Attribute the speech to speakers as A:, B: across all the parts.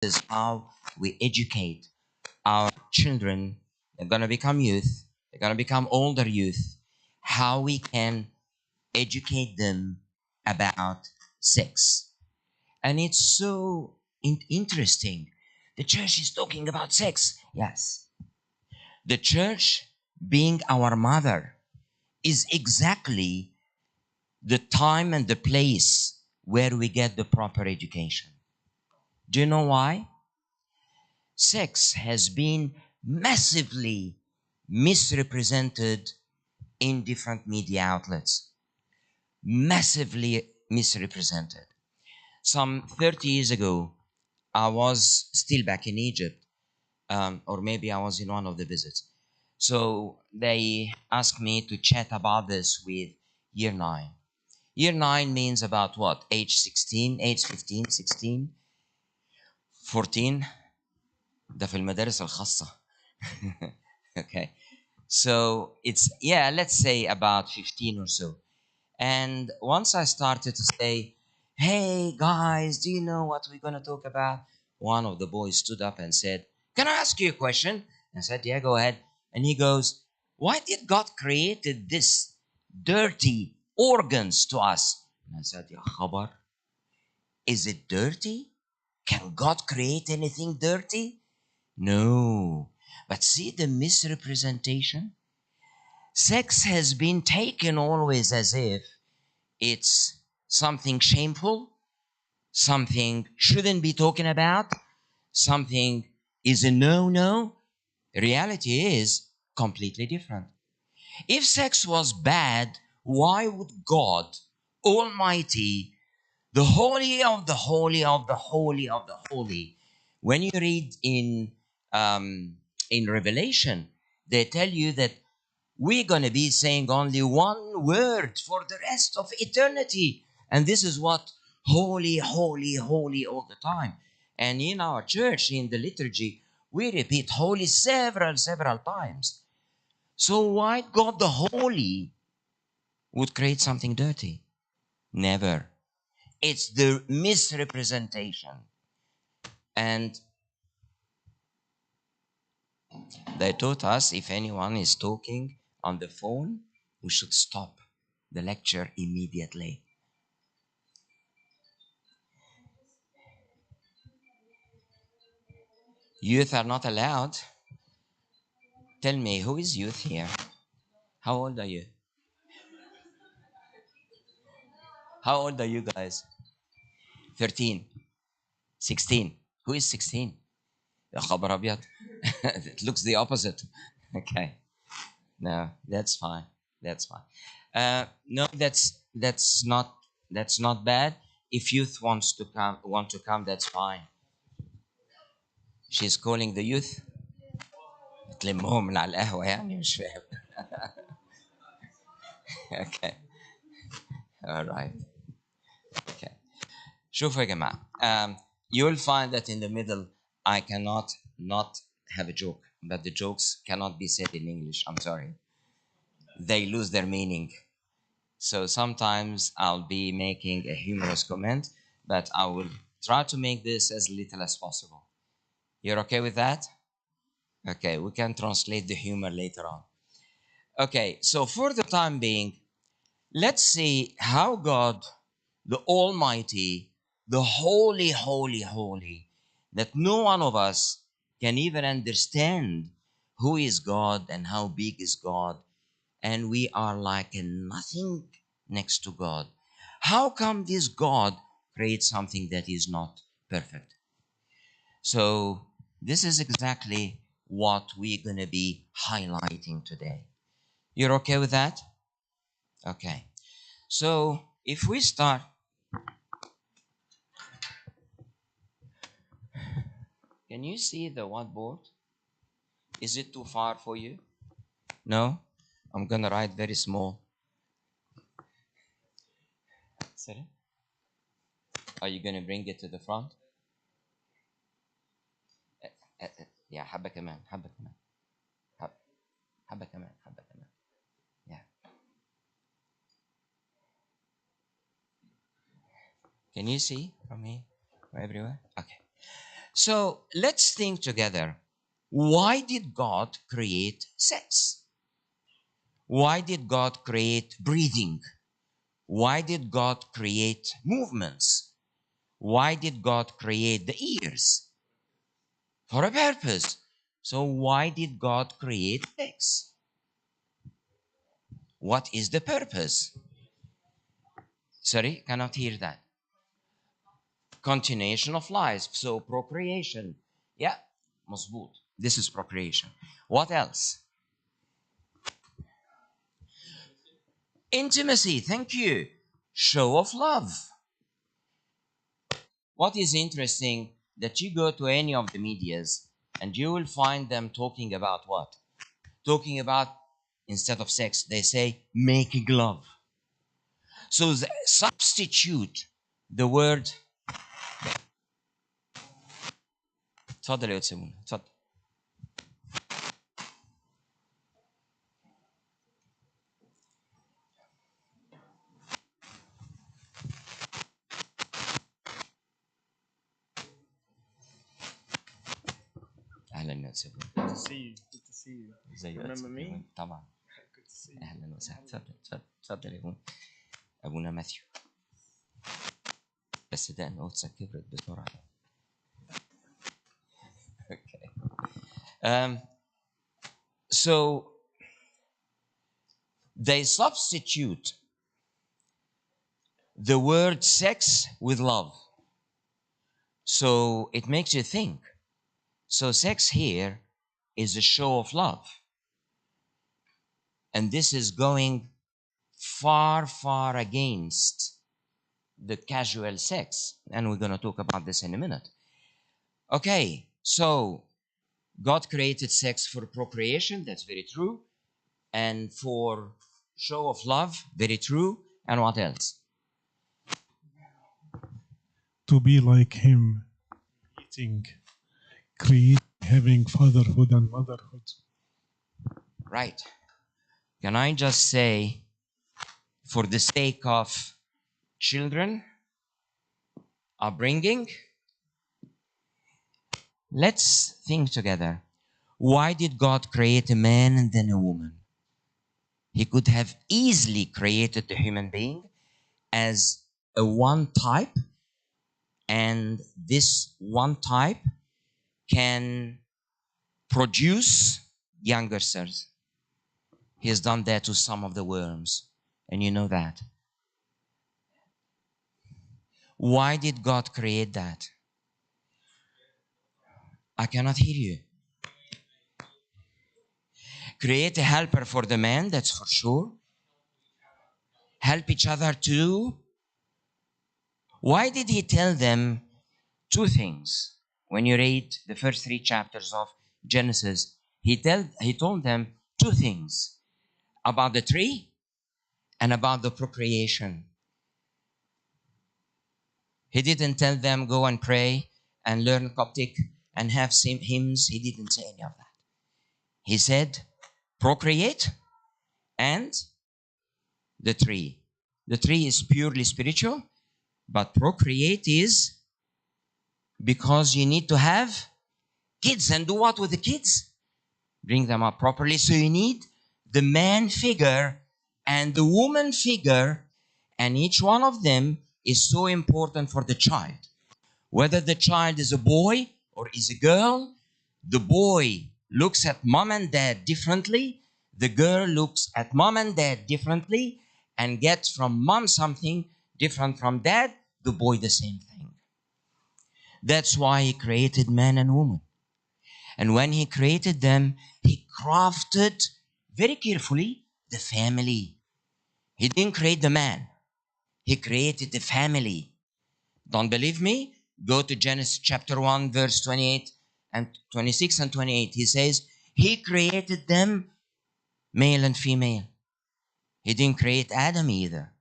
A: is how we educate our children. They're going to become youth, they're going to become older youth, how we can educate them about sex. And it's so interesting. The church is talking about sex. Yes. The church, being our mother, is exactly the time and the place where we get the proper education. Do you know why? Sex has been massively misrepresented in different media outlets. Massively misrepresented. Some 30 years ago, I was still back in Egypt, or maybe I was in one of the visits. So they asked me to chat about this with year 9. Year 9 means about what? Age 16, age 15, 16, 14. ده في المدارس الخاصة. Okay. So it's, yeah, let's say about 15 or so. And once I started to say, hey guys, do you know what we're going to talk about? One of the boys stood up and said, can I ask you a question? I said, yeah, go ahead. And he goes, why did God created this dirty organs to us? And I said, ya khabar, is it dirty? Can God create anything dirty? No. But see the misrepresentation? Sex has been taken always as if it's something shameful, something shouldn't be talking about, something is a no-no. Reality is completely different. If sex was bad, why would God Almighty, the holy of the holy of the holy of the holy, when you read in Revelation, they tell you that we're going to be saying only one word for the rest of eternity. And this is what holy, holy, holy all the time. And in our church, in the liturgy, we repeat holy several times. So why God the Holy would create something dirty? Never. It's the misrepresentation. And they taught us if anyone is talking on the phone, we should stop the lecture immediately. Youth are not allowed. Tell me, who is youth here? How old are you? How old are you guys? 13, 16. Who is 16? يا خبر أبيض. It looks the opposite. Okay. No, that's fine. That's fine. No, that's not bad. If youth want to come, that's fine. She's calling the youth. تلمهم من على القهوة يعني مش فاهم. Okay. All right. Okay. شوفوا يا جماعة. You'll find that in the middle, I cannot not have a joke, but the jokes cannot be said in English. I'm sorry. They lose their meaning. So sometimes I'll be making a humorous comment, but I will try to make this as little as possible. You're okay with that? Okay, we can translate the humor later on. Okay, so for the time being, let's see how God, the Almighty, the Holy, Holy, Holy, that no one of us can even understand who is God and how big is God, and we are like a nothing next to God. How come this God creates something that is not perfect? So this is exactly what we're going to be highlighting today. You're okay with that? Okay. So if we start, can you see the whiteboard? Is it too far for you? No? I'm going to write very small. Sorry? Are you going to bring it to the front? Yeah, حبة كمان, حبة كمان. حبة كمان, حبة كمان. Yeah. Can you see from here? Everywhere? Okay. So let's think together. Why did God create sex? Why did God create breathing? Why did God create movements? Why did God create the ears? For a purpose. So why did God create sex? What is the purpose? Sorry, cannot hear that. Continuation of life. So procreation. Yeah, مظبوط. This is procreation. What else? Intimacy. Thank you. Show of love. What is interesting that you go to any of the medias and you will find them talking about what? Talking about, instead of sex, they say making love. So they substitute the word. تفضل يا تسمون تفضل. اهلا يا تسمون.
B: Good to see you. Good to see you.
A: ازيك؟
B: Remember me?
A: طبعا.
B: Good to see you.
A: اهلا وسهلا. تفضل تفضل تفضل يا ابونا. ابونا ماثيو. بس ده نوتسك كبرت بسرعه. Okay. So they substitute the word sex with love. So it makes you think. So sex here is a show of love. And this is going far, far against the casual sex. And we're going to talk about this in a minute. Okay, so God created sex for procreation. That's very true. And for show of love, very true. And what else?
C: To be like him, eating, creating, having fatherhood and motherhood.
A: Right. Can I just say, for the sake of children, upbringing, let's think together. Why did God create a man and then a woman? He could have easily created the human being as a one type, and this one type can produce younger cells. He has done that to some of the worms, and you know that. Why did God create that? I cannot hear you. Create a helper for the man, that's for sure. Help each other too. Why did he tell them two things? When you read the first 3 chapters of Genesis, he told them two things about the tree and about the procreation. He didn't tell them go and pray and learn Coptic and have hymns. He didn't say any of that. He said, procreate and the tree. The tree is purely spiritual, but procreate is because you need to have kids. And do what with the kids? Bring them up properly. So you need the man figure and the woman figure, and each one of them is so important for the child. Whether the child is a boy or is a girl, the boy looks at mom and dad differently, the girl looks at mom and dad differently, and gets from mom something different from dad, the boy the same thing. That's why he created man and woman. And when he created them, he crafted very carefully the family. He didn't create the man. He created the family. Don't believe me? Go to Genesis chapter 1, verse 28 and 26 and 28. He says, he created them male and female. He didn't create Adam either.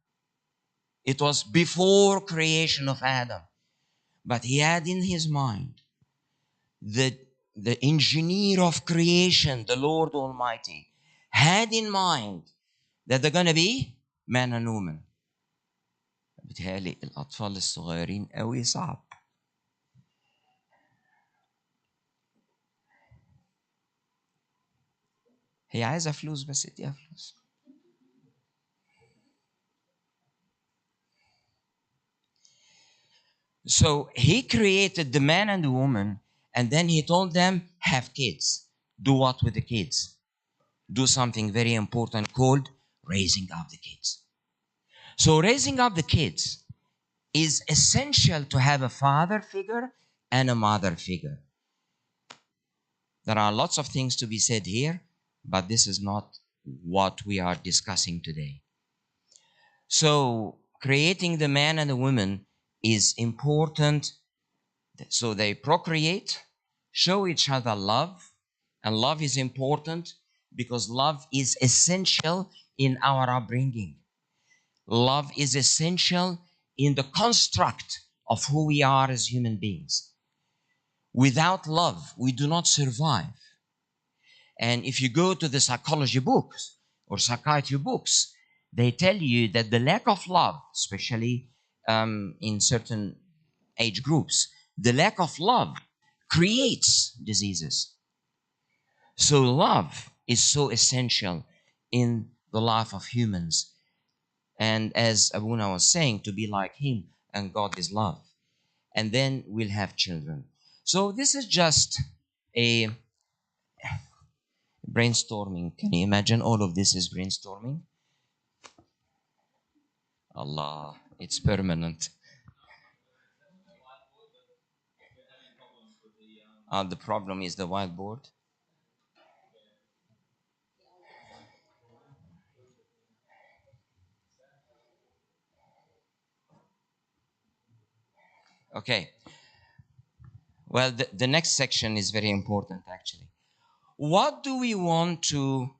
A: It was before creation of Adam. But he had in his mind the engineer of creation, the Lord Almighty, had in mind that they're going to be man and woman. بتهيألي الأطفال الصغيرين قوي صعب. هي عايزة فلوس بس اديها فلوس. So he created the man and the woman, and then he told them, have kids. Do what with the kids? Do something very important called raising up the kids. So raising up the kids is essential to have a father figure and a mother figure. There are lots of things to be said here, but this is not what we are discussing today. So creating the man and the woman is important. So they procreate, show each other love, and love is important because love is essential in our upbringing. Love is essential in the construct of who we are as human beings. Without love, we do not survive. And if you go to the psychology books or psychiatry books, they tell you that the lack of love, especially in certain age groups, the lack of love creates diseases. So love is so essential in the life of humans. And as Abuna was saying, to be like him, and God is love. And then we'll have children. So this is just a brainstorming. Can you imagine all of this is brainstorming? Allah, it's permanent. The problem is the whiteboard. Okay. Well, the next section is very important, actually. What do we want to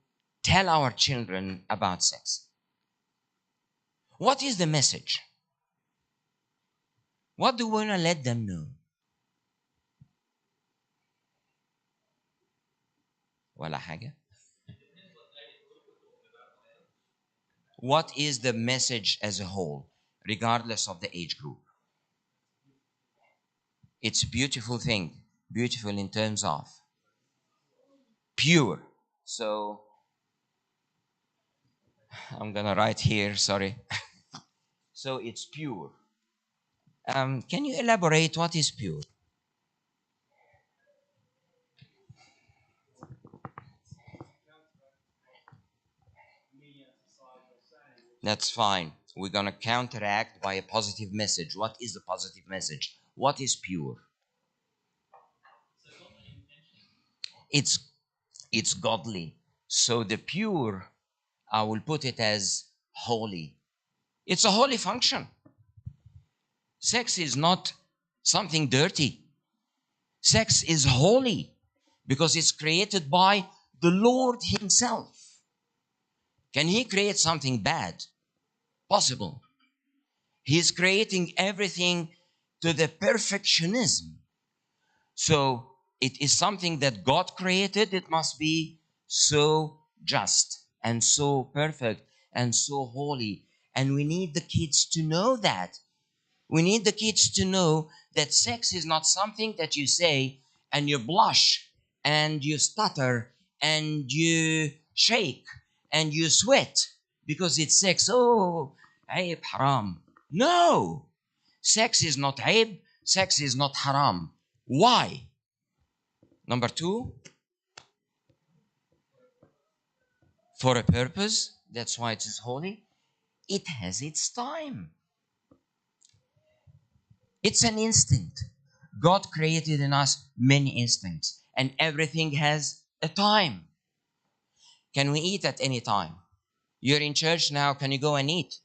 A: tell our children about sex? What is the message? What do we want to let them know? ولا حاجة. What is the message as a whole, regardless of the age group? It's a beautiful thing. Beautiful in terms of pure. So I'm gonna write here, sorry. So it's pure. Can you elaborate what is pure? That's fine. We're gonna counteract by a positive message. What is the positive message? What is pure? It's godly. So the pure, I will put it as holy. It's a holy function. Sex is not something dirty. Sex is holy because it's created by the Lord himself. Can he create something bad? Possible. He's creating everything to the perfectionism. So it is something that God created. It must be so just and so perfect and so holy. And we need the kids to know that. We need the kids to know that sex is not something that you say and you blush and you stutter and you shake and you sweat because it's sex. Oh, عيب haram. No, sex is not عيب. Sex is not haram. Why? Number two, for a purpose. That's why it is holy. It has its time. It's an instinct. God created in us many instincts, and everything has a time. Can we eat at any time? You're in church now, can you go and eat?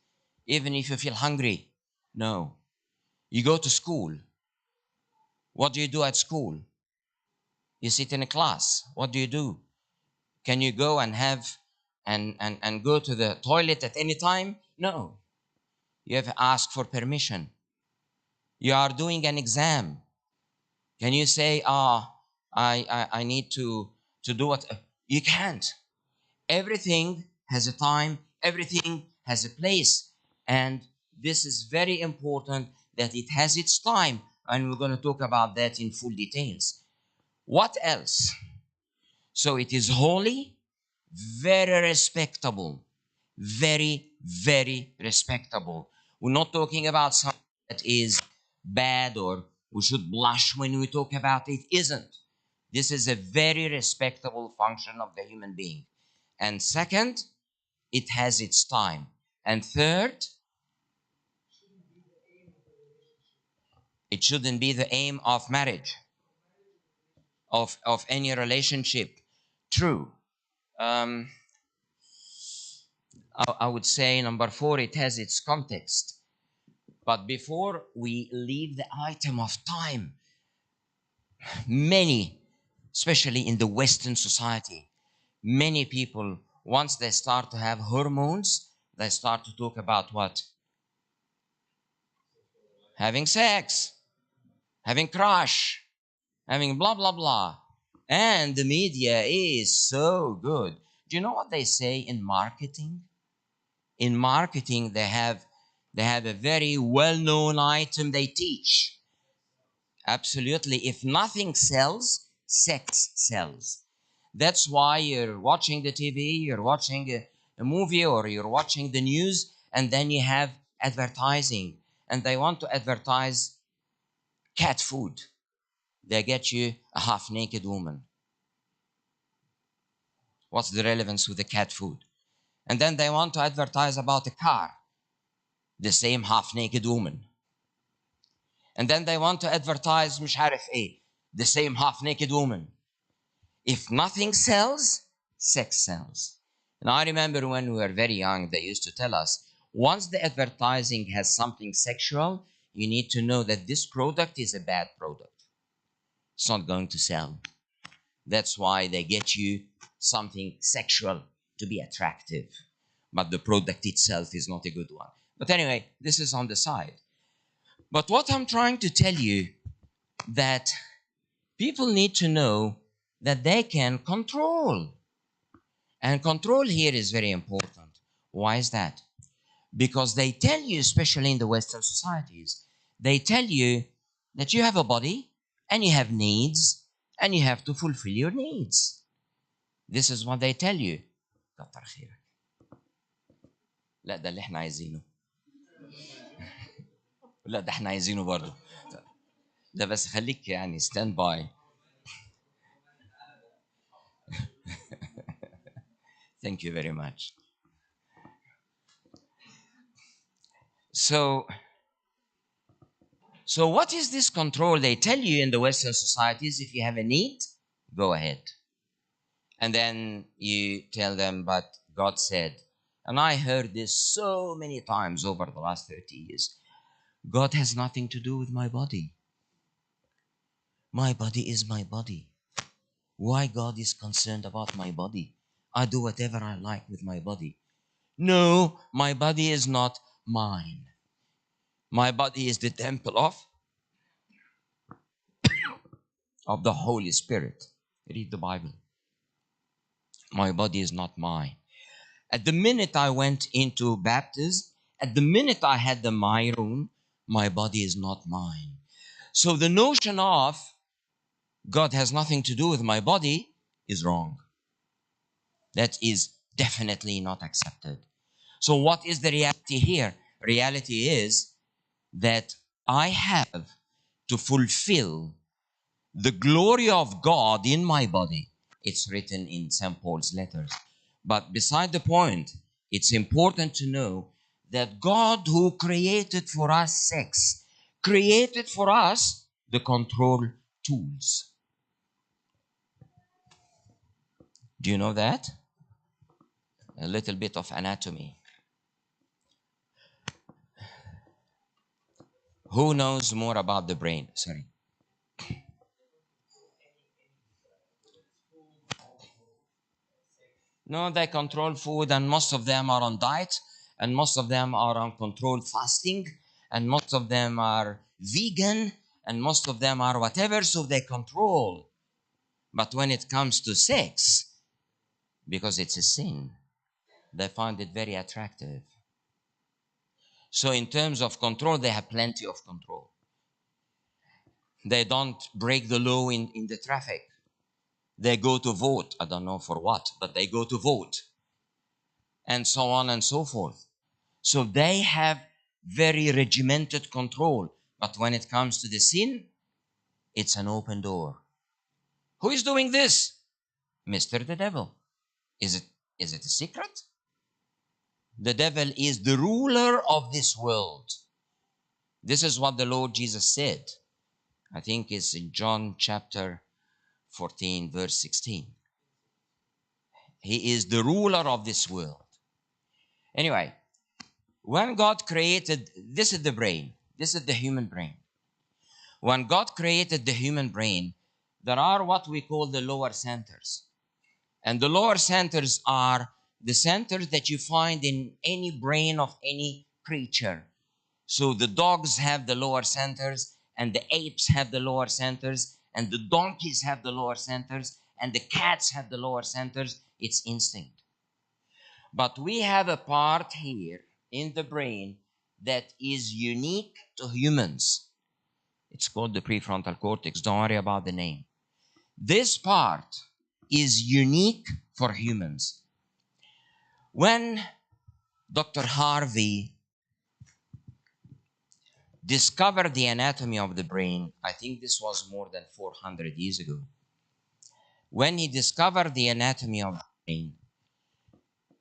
A: Even if you feel hungry? No. You go to school. What do you do at school? You sit in a class. What do you do? Can you go and have and go to the toilet at any time? No. You have to ask for permission. You are doing an exam. Can you say, I need to do what? You can't. Everything has a time. Everything has a place. And this is very important that it has its time. And we're going to talk about that in full details. What else? So it is holy. very respectable. Very, very respectable. We're not talking about something that is bad or we should blush when we talk about it. Isn't. This is a very respectable function of the human being. And second, it has its time. And third, it shouldn't be the aim of marriage, of any relationship. True. I would say number 4, it has its context. But before we leave the item of time, many, especially in the Western society, many people, once they start to have hormones, they start to talk about what? Having sex, having crush, having blah, blah, blah. And the media is so good. Do you know what they say in marketing? In marketing, they have a very well-known item they teach. Absolutely. If nothing sells, sex sells. That's why you're watching the TV, you're watching a movie, or you're watching the news, and then you have advertising. And they want to advertise cat food. They get you a half-naked woman. What's the relevance with the cat food? And then they want to advertise about a car. The same half-naked woman. And then they want to advertise مش عارف ايه. The same half-naked woman. If nothing sells, sex sells. And I remember when we were very young, they used to tell us, once the advertising has something sexual, you need to know that this product is a bad product. It's not going to sell. That's why they get you something sexual to be attractive. But the product itself is not a good one. But anyway, this is on the side. But what I'm trying to tell you, that people need to know that they can control. And control here is very important. Why is that? Because they tell you, especially in the Western societies, they tell you that you have a body and you have needs and you have to fulfill your needs. This is what they tell you. كتر خيرك. لا ده اللي احنا عايزينه. لا ده احنا عايزينه برضه. ده بس خليك يعني stand by. Thank you very much. So what is this control? They tell you in the Western societies, if you have a need, go ahead. And then you tell them, but God said, and I heard this so many times over the last 30 years, God has nothing to do with my body. My body is my body. Why God is concerned about my body? I do whatever I like with my body. No, my body is not mine. My body is the temple of the Holy Spirit. Read the Bible. My body is not mine. At the minute I went into baptism, at the minute I had the myron, my body is not mine. So the notion of God has nothing to do with my body is wrong. That is definitely not accepted. So what is the reality here? Reality is that I have to fulfill the glory of God in my body. It's written in St. Paul's letters. But beside the point, it's important to know that God, who created for us sex, created for us the control tools. Do you know that? A little bit of anatomy. Who knows more about the brain? Sorry. No, they control food, and most of them are on diet, and most of them are on controlled fasting, and most of them are vegan, and most of them are whatever, so they control. But when it comes to sex, because it's a sin, they find it very attractive. So in terms of control, they have plenty of control. They don't break the law in the traffic. They go to vote. I don't know for what, but they go to vote. And so on and so forth. So they have very regimented control. But when it comes to the sin, it's an open door. Who is doing this? Mr. the Devil. Is it a secret? The devil is the ruler of this world. This is what the Lord Jesus said. I think it's in John chapter 14, verse 16. He is the ruler of this world. Anyway, when God created, this is the brain. This is the human brain. When God created the human brain, there are what we call the lower centers. And the lower centers are the centers that you find in any brain of any creature. So the dogs have the lower centers, and the apes have the lower centers, and the donkeys have the lower centers, and the cats have the lower centers. It's instinct. But we have a part here in the brain that is unique to humans. It's called the prefrontal cortex. Don't worry about the name. This part is unique for humans. When Dr. Harvey discovered the anatomy of the brain, I think this was more than 400 years ago. When he discovered the anatomy of the brain,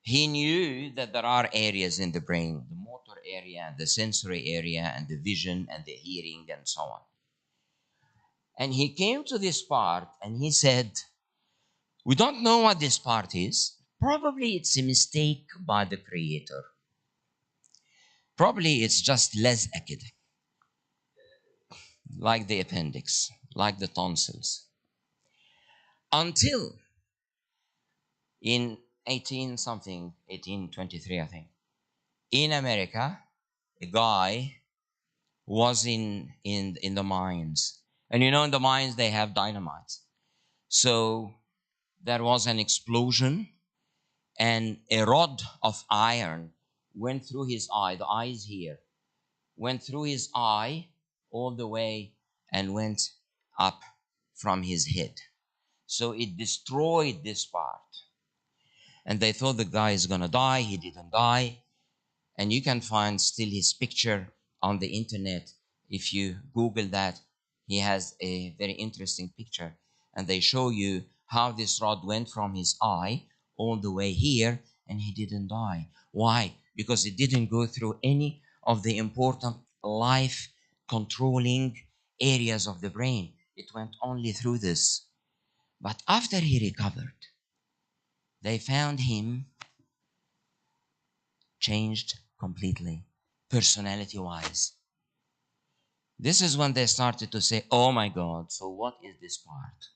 A: he knew that there are areas in the brain, the motor area, the sensory area, and the vision and the hearing and so on. And he came to this part and he said, we don't know what this part is. Probably it's a mistake by the creator. Probably it's just less academic, like the appendix, like the tonsils. Until in 1823, I think, in America, a guy was in the mines. And you know, in the mines, they have dynamite. So there was an explosion, and a rod of iron went through his eye. The eye is here. Went through his eye all the way and went up from his head. So it destroyed this part. And they thought the guy is going to die. He didn't die. And you can find still his picture on the internet. If you Google that, he has a very interesting picture. And they show you how this rod went from his eye all the way here, and he didn't die. Why? Because it didn't go through any of the important life controlling areas of the brain. It went only through this. But after he recovered, they found him changed completely, personality-wise. This is when they started to say, oh my God, so what is this part?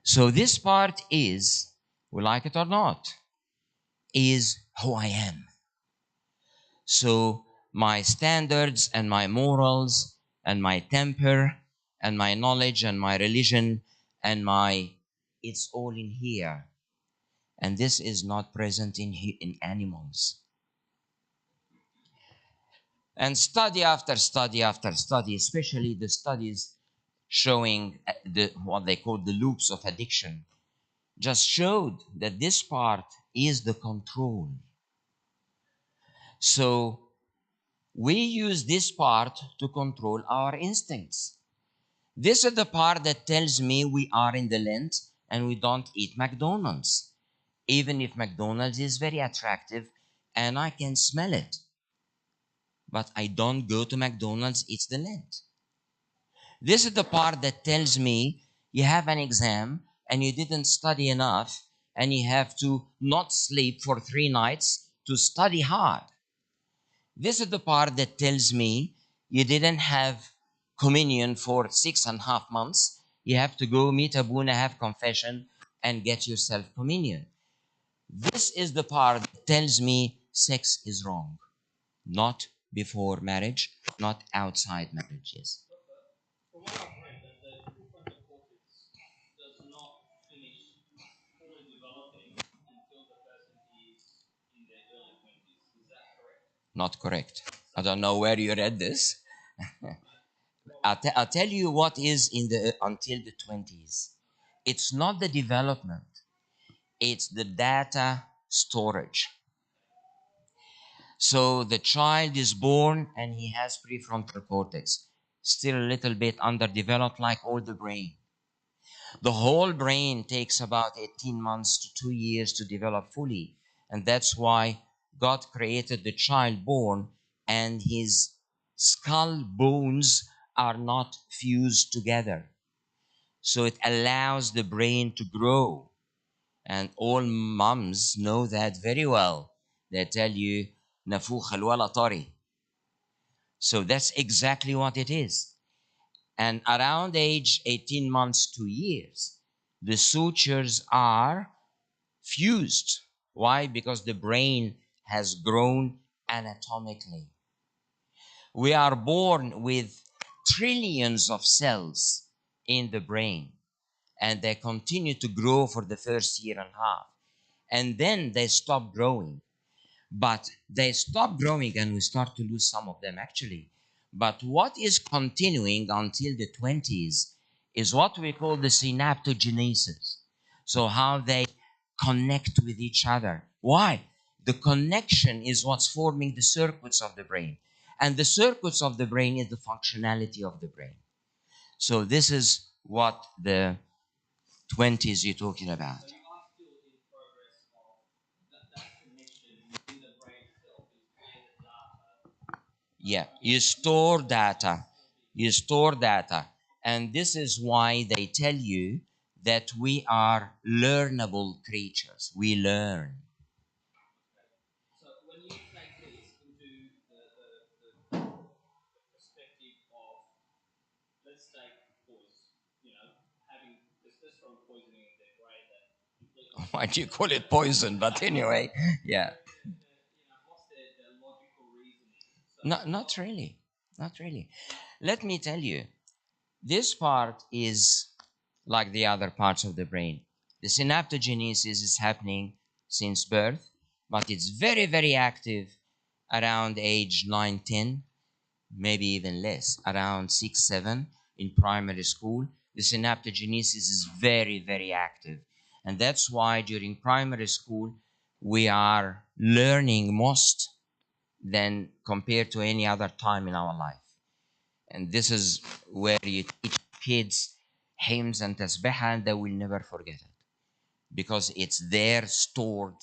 A: So this part is, we like it or not, is who I am. So my standards and my morals and my temper and my knowledge and my religion and it's all in here. And this is not present in animals. And study after study after study, especially the studies showing what they call the loops of addiction, just showed that this part is the control. So we use this part to control our instincts. This is the part that tells me we are in the Lent and we don't eat McDonald's, even if McDonald's is very attractive and I can smell it. But I don't go to McDonald's, it's the Lent. This is the part that tells me you have an exam and you didn't study enough and you have to not sleep for 3 nights to study hard. This is the part that tells me you didn't have communion for 6.5 months. You have to go meet Abuna, have confession, and get yourself communion. This is the part that tells me sex is wrong. Not before marriage, not outside marriages.
B: From what I've read, that the prefrontal cortex does not finish fully developing until the person is in their early 20s. Is that correct?
A: Not correct. I don't know where you read this. I'll tell you what is in the until the 20s. It's not the development, it's the data storage. So the child is born and he has prefrontal cortex, still a little bit underdeveloped like all the brain. The whole brain takes about 18 months to 2 years to develop fully. And that's why God created the child born and his skull bones are not fused together. So it allows the brain to grow. And all moms know that very well. They tell you, نفوخ الولا طري. So that's exactly what it is. And around age 18 months, 2 years, the sutures are fused. Why? Because the brain has grown anatomically. We are born with trillions of cells in the brain, and they continue to grow for the first year and a half. And then they stop growing. But they stop growing and we start to lose some of them actually. But what is continuing until the 20s is what we call the synaptogenesis. So how they connect with each other. Why? The connection is what's forming the circuits of the brain. And the circuits of the brain is the functionality of the brain. So this is what the 20s you're talking about.
B: So you are still in progress of that connection within the brain itself is where the data.
A: Yeah, you store data. You store data. And this is why they tell you that we are learnable creatures. We learn.
B: So when you take this into the perspective of, let's take boys, having testosterone poisoning in their brain that completely
A: Why
B: stops
A: do you
B: their
A: call it poison? But anyway, yeah.
B: what's their logical reasoning? So
A: Not really. Not really. Let me tell you, this part is like the other parts of the brain. The synaptogenesis is happening since birth, but it's very, very active around age 9, 10, maybe even less, around 6, 7 in primary school. The synaptogenesis is very, very active. And that's why during primary school, we are learning most than compared to any other time in our life. And this is where you teach kids hymns and tasbihah, and they will never forget it because it's there stored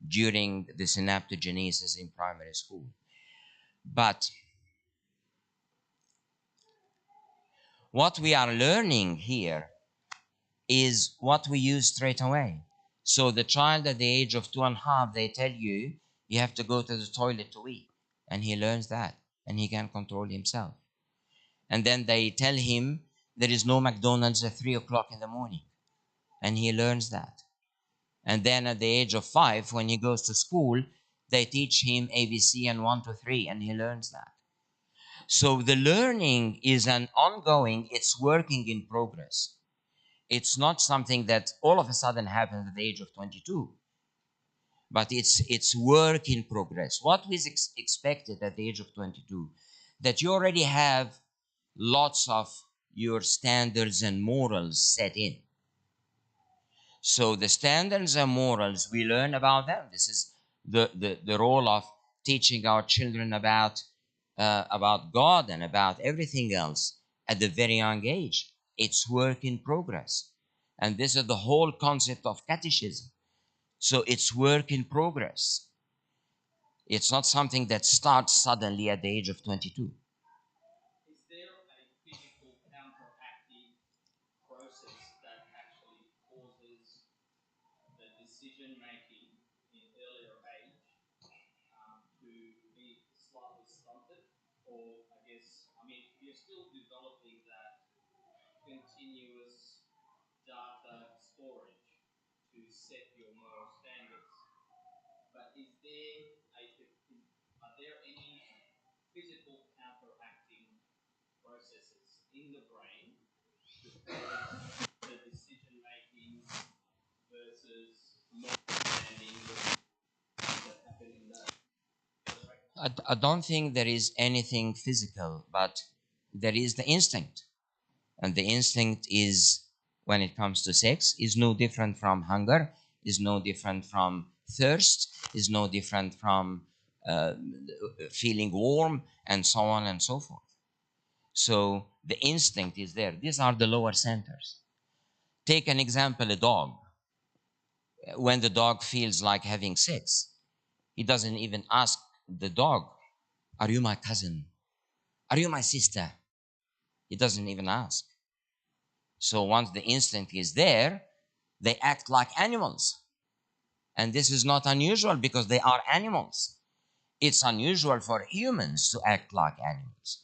A: during the synaptogenesis in primary school. But what we are learning here is what we use straight away. So the child at the age of 2.5, they tell you, you have to go to the toilet to eat. And he learns that, and he can control himself. And then they tell him there is no McDonald's at 3 o'clock in the morning. And he learns that. And then at the age of 5, when he goes to school, they teach him ABC and 1 to 3, and he learns that. So the learning is an ongoing, it's working in progress. It's not something that all of a sudden happens at the age of 22, but it's work in progress. What is expected at the age of 22? That you already have lots of your standards and morals set in. So the standards and morals, we learn about them. This is the role of teaching our children about God and about everything else at the very young age. It's work in progress. And this is the whole concept of catechism. So it's work in progress. It's not something that starts suddenly at the age of 22.
B: is there a physical counteractive process that actually causes the decision making in earlier age to be slightly stunted? Or I guess, I mean, you're still developing that continuous data storage to set your moral standards. But are there any physical counteracting processes in the brain to cause the decision making versus not understanding that happen in that illustrate?
A: I don't think there is anything physical, but there is the instinct. And the instinct is when it comes to sex is no different from hunger, is no different from thirst, is no different from uh, feeling warm, and so on and so forth. So the instinct is there. These are the lower centers. Take an example, a dog. When the dog feels like having sex, he doesn't even ask the dog, are you my cousin? Are you my sister? He doesn't even ask. So once the instinct is there, they act like animals. And this is not unusual because they are animals. It's unusual for humans to act like animals.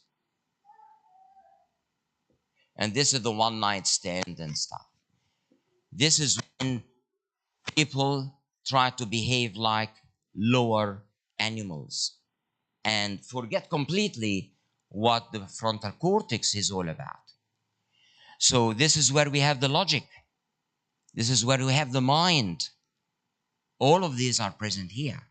A: And this is the one night stand and stuff. This is when people try to behave like lower animals and forget completely what the frontal cortex is all about. So this is where we have the logic. This is where we have the mind. All of these are present here.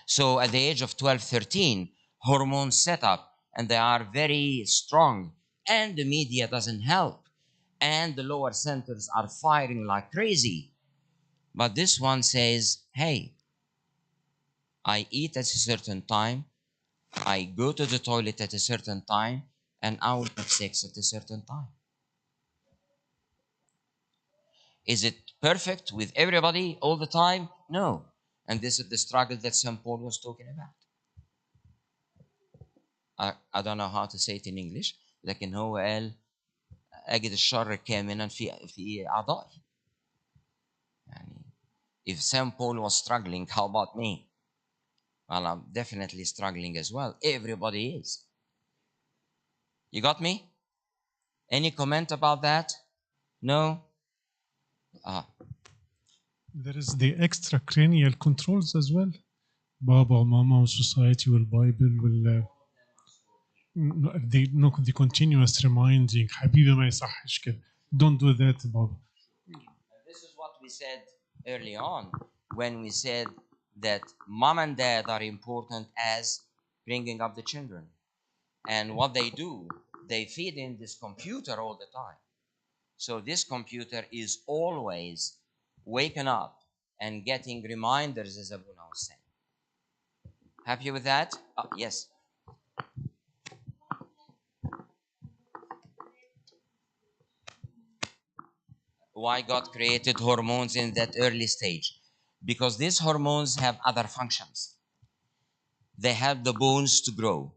A: So at the age of 12, 13, hormones set up and they are very strong, and the media doesn't help, and the lower centers are firing like crazy. But this one says, hey, I eat at a certain time, I go to the toilet at a certain time, and I will have sex at a certain time. Is it perfect with everybody all the time? No. And this is the struggle that St. Paul was talking about. I don't know how to say it in English, لكن هو قال أجد الشر كامنا في أعضائي. يعني if St. Paul was struggling, how about me? Well, I'm definitely struggling as well. Everybody is. You got me? Any comment about that? No?
C: There is the extracranial controls as well. Baba, Mama, society, Bible, the continuous reminding. حبيبي ما يصحش كده. Don't do that, Baba.
A: This is what we said early on when we said that mom and dad are important as bringing up the children. And what they do, they feed in this computer all the time. So this computer is always waking up and getting reminders, as Abuna was saying. Happy with that? Yes. Why God created hormones in that early stage? Because these hormones have other functions. They help the bones to grow,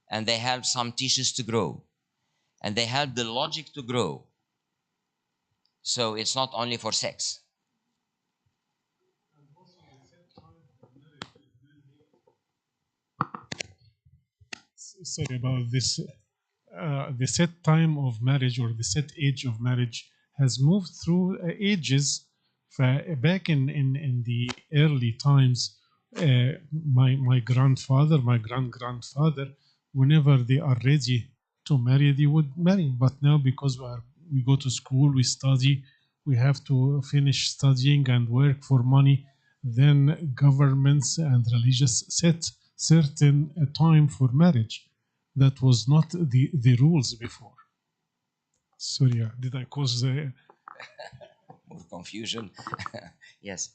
A: and they help some tissues to grow, and they help the logic to grow. So it's not only for sex.
C: Sorry about this. The set time of marriage or the set age of marriage has moved through ages. Back in the early times, my grandfather, my grandfather, whenever they are ready to marry, they would marry. But now, because we go to school, we study, we have to finish studying and work for money, then governments and religious set certain time for marriage. That was not the rules before. Sorry, did I cause the
A: Confusion? Yes.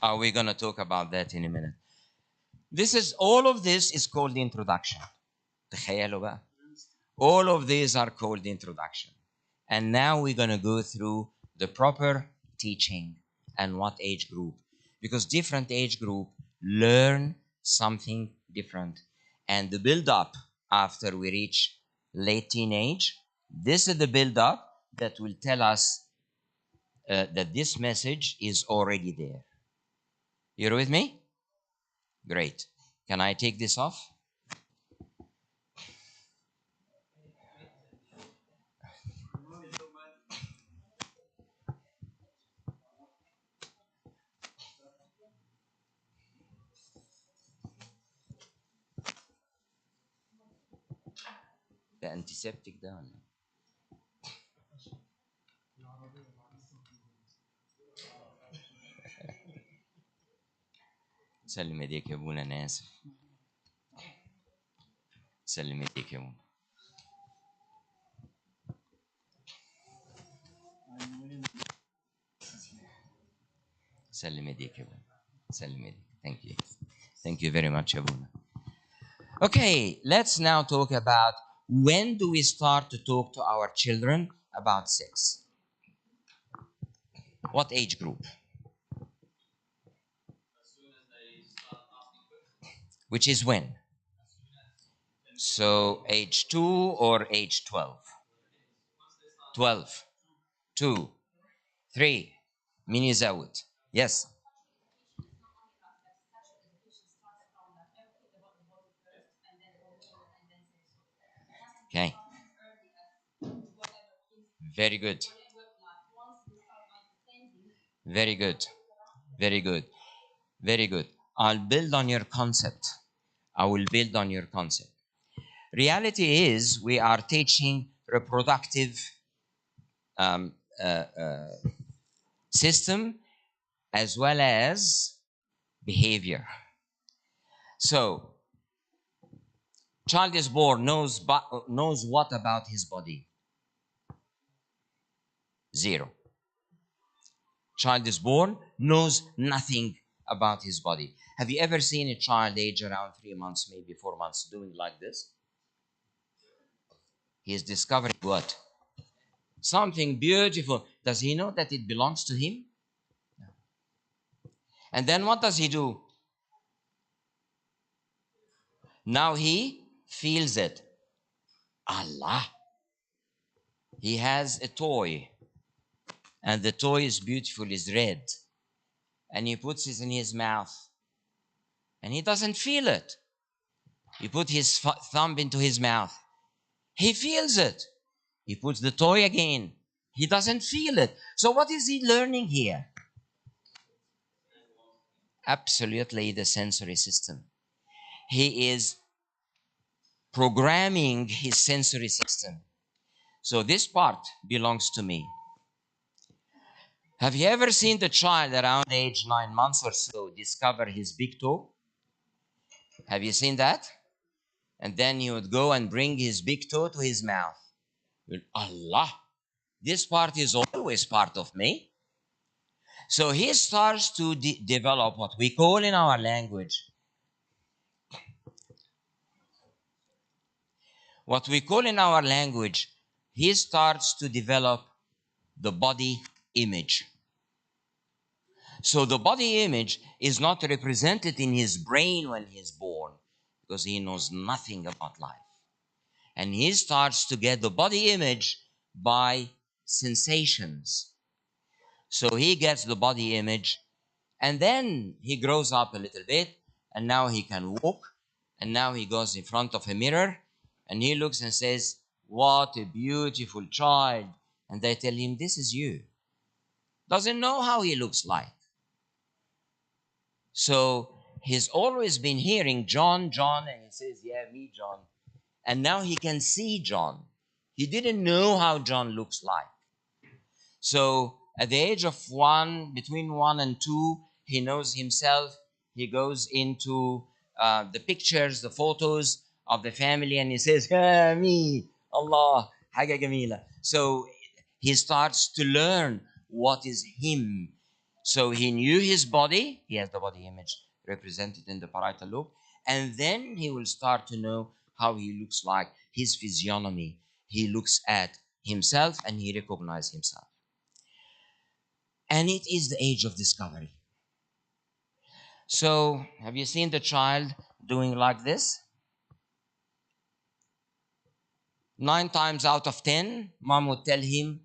A: Are we going to talk about that in a minute? All of this is called introduction. تخيلوا بقى. All of these are called introduction. And now we're going to go through the proper teaching and what age group. Because different age group learn something different. And the build up after we reach late teenage, this is the build up that will tell us that this message is already there. You're with me? Great. Can I take this off? The antiseptic down. سلم ايديك يا ابونا، انا اسف. سلم ايديك يا ابونا. سلم ايديك يا ابونا. سلم ايديك. Thank you. Thank you very much, Abuna. Okay, let's now talk about when do we start to talk to our children about sex? What age group?
B: As soon as they start asking questions.
A: Which is when? So age 2 or age 12? 12. 2. 3. مين يزود؟ Yes. Okay. Very good. Very good. Very good. Very good. I'll build on your concept. I will build on your concept. Reality is we are teaching reproductive system as well as behavior. So, child is born, knows what about his body? Zero. Child is born, knows nothing about his body. Have you ever seen a child age around 3 months, maybe 4 months, doing like this? He is discovering what? Something beautiful. Does he know that it belongs to him? No. And then what does he do? Now he feels it. Allah. He has a toy. And the toy is beautiful, is red. And he puts it in his mouth. And he doesn't feel it. He put his thumb into his mouth. He feels it. He puts the toy again. He doesn't feel it. So what is he learning here? Absolutely the sensory system. He is programming his sensory system. So this part belongs to me. Have you ever seen the child around age 9 months or so discover his big toe? Have you seen that? And then he would go and bring his big toe to his mouth. Allah, this part is always part of me. So he starts to develop what we call in our language. What we call in our language, he starts to develop the body image. So the body image is not represented in his brain when he's born because he knows nothing about life. And he starts to get the body image by sensations. So he gets the body image and then he grows up a little bit and now he can walk and now he goes in front of a mirror and he looks and says, what a beautiful child. And they tell him, this is you. Doesn't know how he looks like. So he's always been hearing John, John, and he says, yeah, me, John. And now he can see John. He didn't know how John looks like. So at the age of 1, between 1 and 2, he knows himself. He goes into the pictures, the photos of the family, and he says, yeah, me, Allah, haga jamila. So he starts to learn what is him. So he knew his body. He has the body image represented in the parietal lobe. And then he will start to know how he looks like, his physiognomy. He looks at himself and he recognizes himself. And it is the age of discovery. So, have you seen the child doing like this? 9 times out of 10, mom would tell him,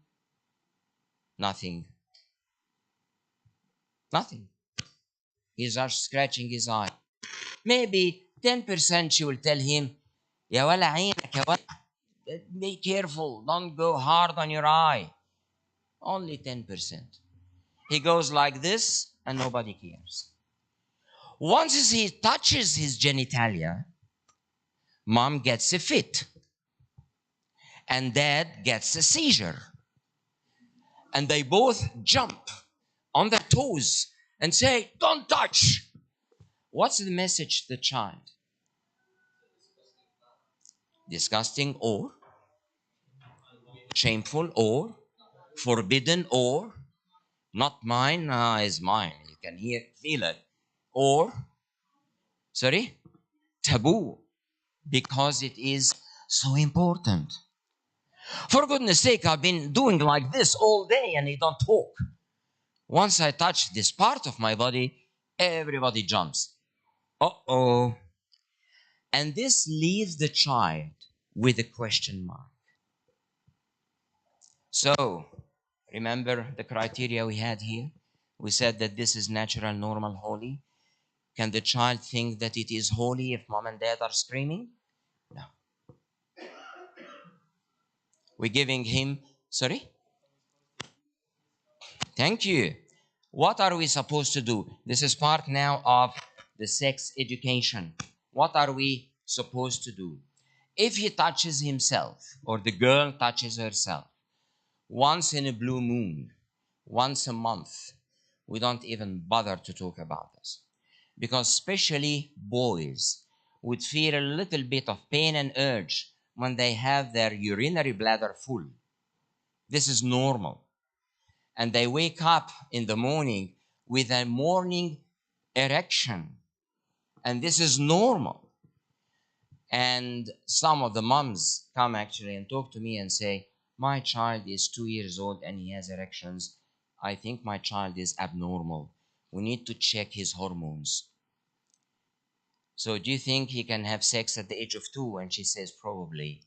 A: nothing. Nothing. He's just scratching his eye. Maybe 10% she will tell him, Ya wala عينك ya wala. Be careful, don't go hard on your eye. Only 10%. He goes like this and nobody cares. Once he touches his genitalia, mom gets a fit and dad gets a seizure. And they both jump on their toes and say, don't touch. What's the message to the child? Disgusting or shameful or forbidden or Not mine, is mine. You can feel it. Or, sorry, taboo, because it is so important. For goodness sake, I've been doing like this all day and you don't talk. Once I touch this part of my body, everybody jumps. Uh-oh. And this leaves the child with a question mark. So, remember the criteria we had here? We said that this is natural, normal, holy. Can the child think that it is holy if mom and dad are screaming? No. We're giving him, sorry? Thank you. What are we supposed to do? This is part now of the sex education. What are we supposed to do? If he touches himself or the girl touches herself once in a blue moon, once a month, we don't even bother to talk about this. Because especially boys would feel a little bit of pain and urge when they have their urinary bladder full. This is normal. And they wake up in the morning with a morning erection. And this is normal. And some of the moms come actually and talk to me and say, my child is 2 years old and he has erections. I think my child is abnormal. We need to check his hormones. So do you think he can have sex at the age of 2? And she says, probably,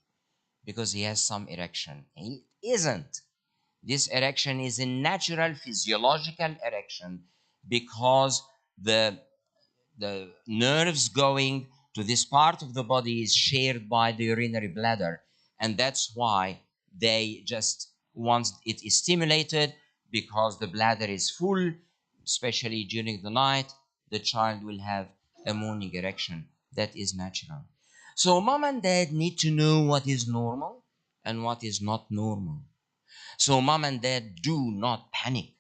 A: because he has some erection. He isn't. This erection is a natural physiological erection because the nerves going to this part of the body is shared by the urinary bladder. And that's why they just, once it is stimulated, because the bladder is full, especially during the night, the child will have a morning erection. That is natural. So mom and dad need to know what is normal and what is not normal. So mom and dad do not panic,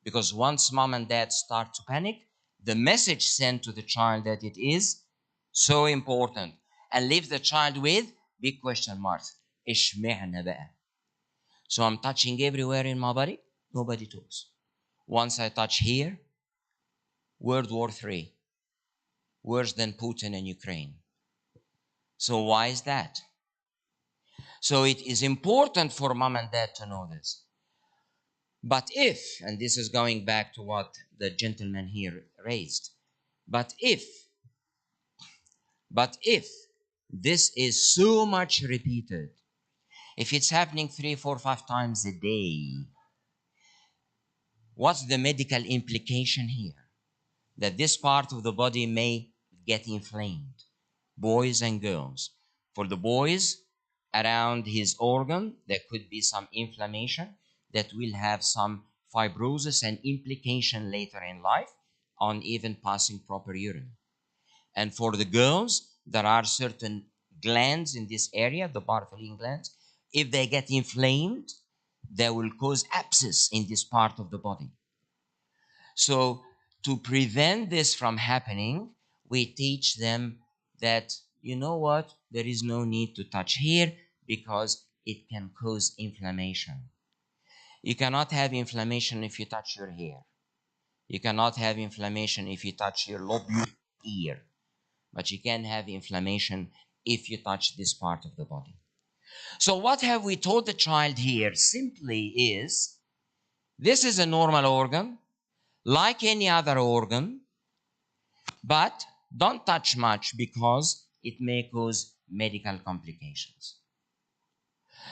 A: because once mom and dad start to panic, the message sent to the child that it is so important and leave the child with big question marks. إشمعنى بقى? So I'm touching everywhere in my body, nobody talks. Once I touch here, World War III, worse than Putin and Ukraine. So why is that? So it is important for mom and dad to know this. But if, and this is going back to what the gentleman here raised, but if this is so much repeated, if it's happening 3, 4, 5 times a day, what's the medical implication here? That this part of the body may get inflamed, boys and girls. For the boys, around his organ, there could be some inflammation that will have some fibrosis and implication later in life on even passing proper urine. And for the girls, there are certain glands in this area, the Bartholin glands. If they get inflamed, they will cause abscess in this part of the body. So to prevent this from happening, we teach them that, you know what, there is no need to touch here because it can cause inflammation. You cannot have inflammation if you touch your hair. You cannot have inflammation if you touch your lobule ear. But you can have inflammation if you touch this part of the body. So what have we taught the child here simply is, this is a normal organ, like any other organ, but don't touch much because it may cause medical complications.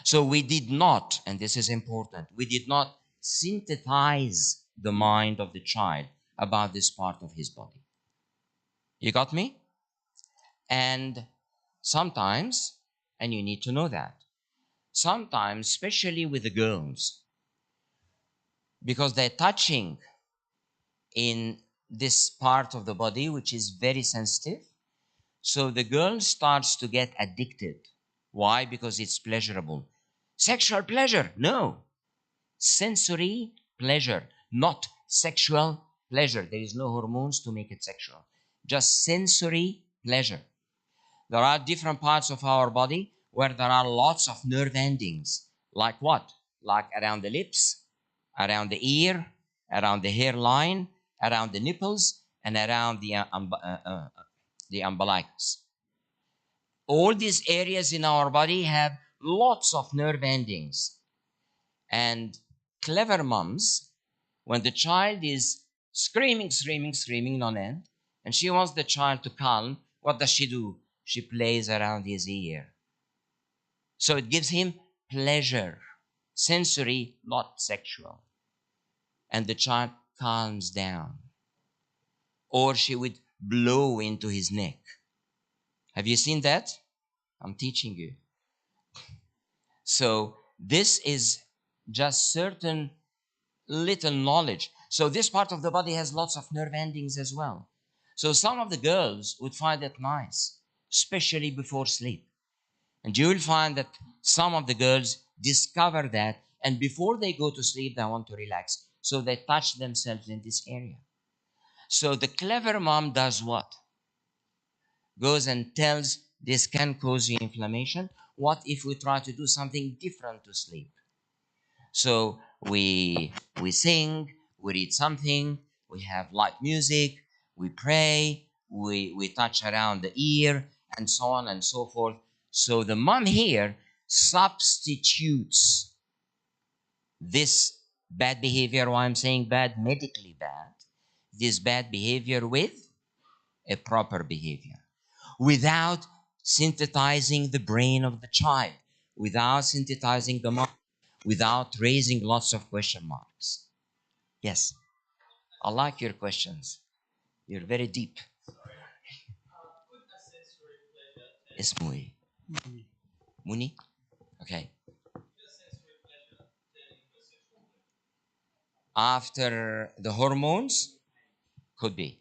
A: So we did not, and this is important, we did not synthesize the mind of the child about this part of his body. You got me? And sometimes, and you need to know that, sometimes, especially with the girls, because they're touching in this part of the body which is very sensitive, so the girl starts to get addicted. Why? Because it's pleasurable. Sexual pleasure? No. Sensory pleasure, not sexual pleasure. There is no hormones to make it sexual. Just sensory pleasure. There are different parts of our body where there are lots of nerve endings. Like what? Like around the lips, around the ear, around the hairline, around the nipples, and around the umbilicus. All these areas in our body have lots of nerve endings. And clever moms, when the child is screaming non end, and she wants the child to calm, what does she do? She plays around his ear. So it gives him pleasure, sensory, not sexual. And the child calms down. Or she would blow into his neck. Have you seen that? I'm teaching you. So this is just certain little knowledge. So this part of the body has lots of nerve endings as well. So some of the girls would find it nice, especially before sleep. And you will find that some of the girls discover that, and before they go to sleep, they want to relax. So they touch themselves in this area. So the clever mom does what? Goes and tells, this can cause you inflammation. What if we try to do something different to sleep? So we sing, we read something, we have light music, we pray, we touch around the ear, and so on and so forth. So the mom here substitutes this bad behavior, why I'm saying bad, medically bad, this bad behavior with a proper behavior, without synthesizing the brain of the child, without synthesizing the mind, without raising lots of question marks. Yes, I like your questions. You're very deep.
B: Could a sensory pleasure turn
A: Ismui. Muni? Okay.
B: could a sensory pleasure turn into a sexual pleasure?
A: After the hormones? Could be.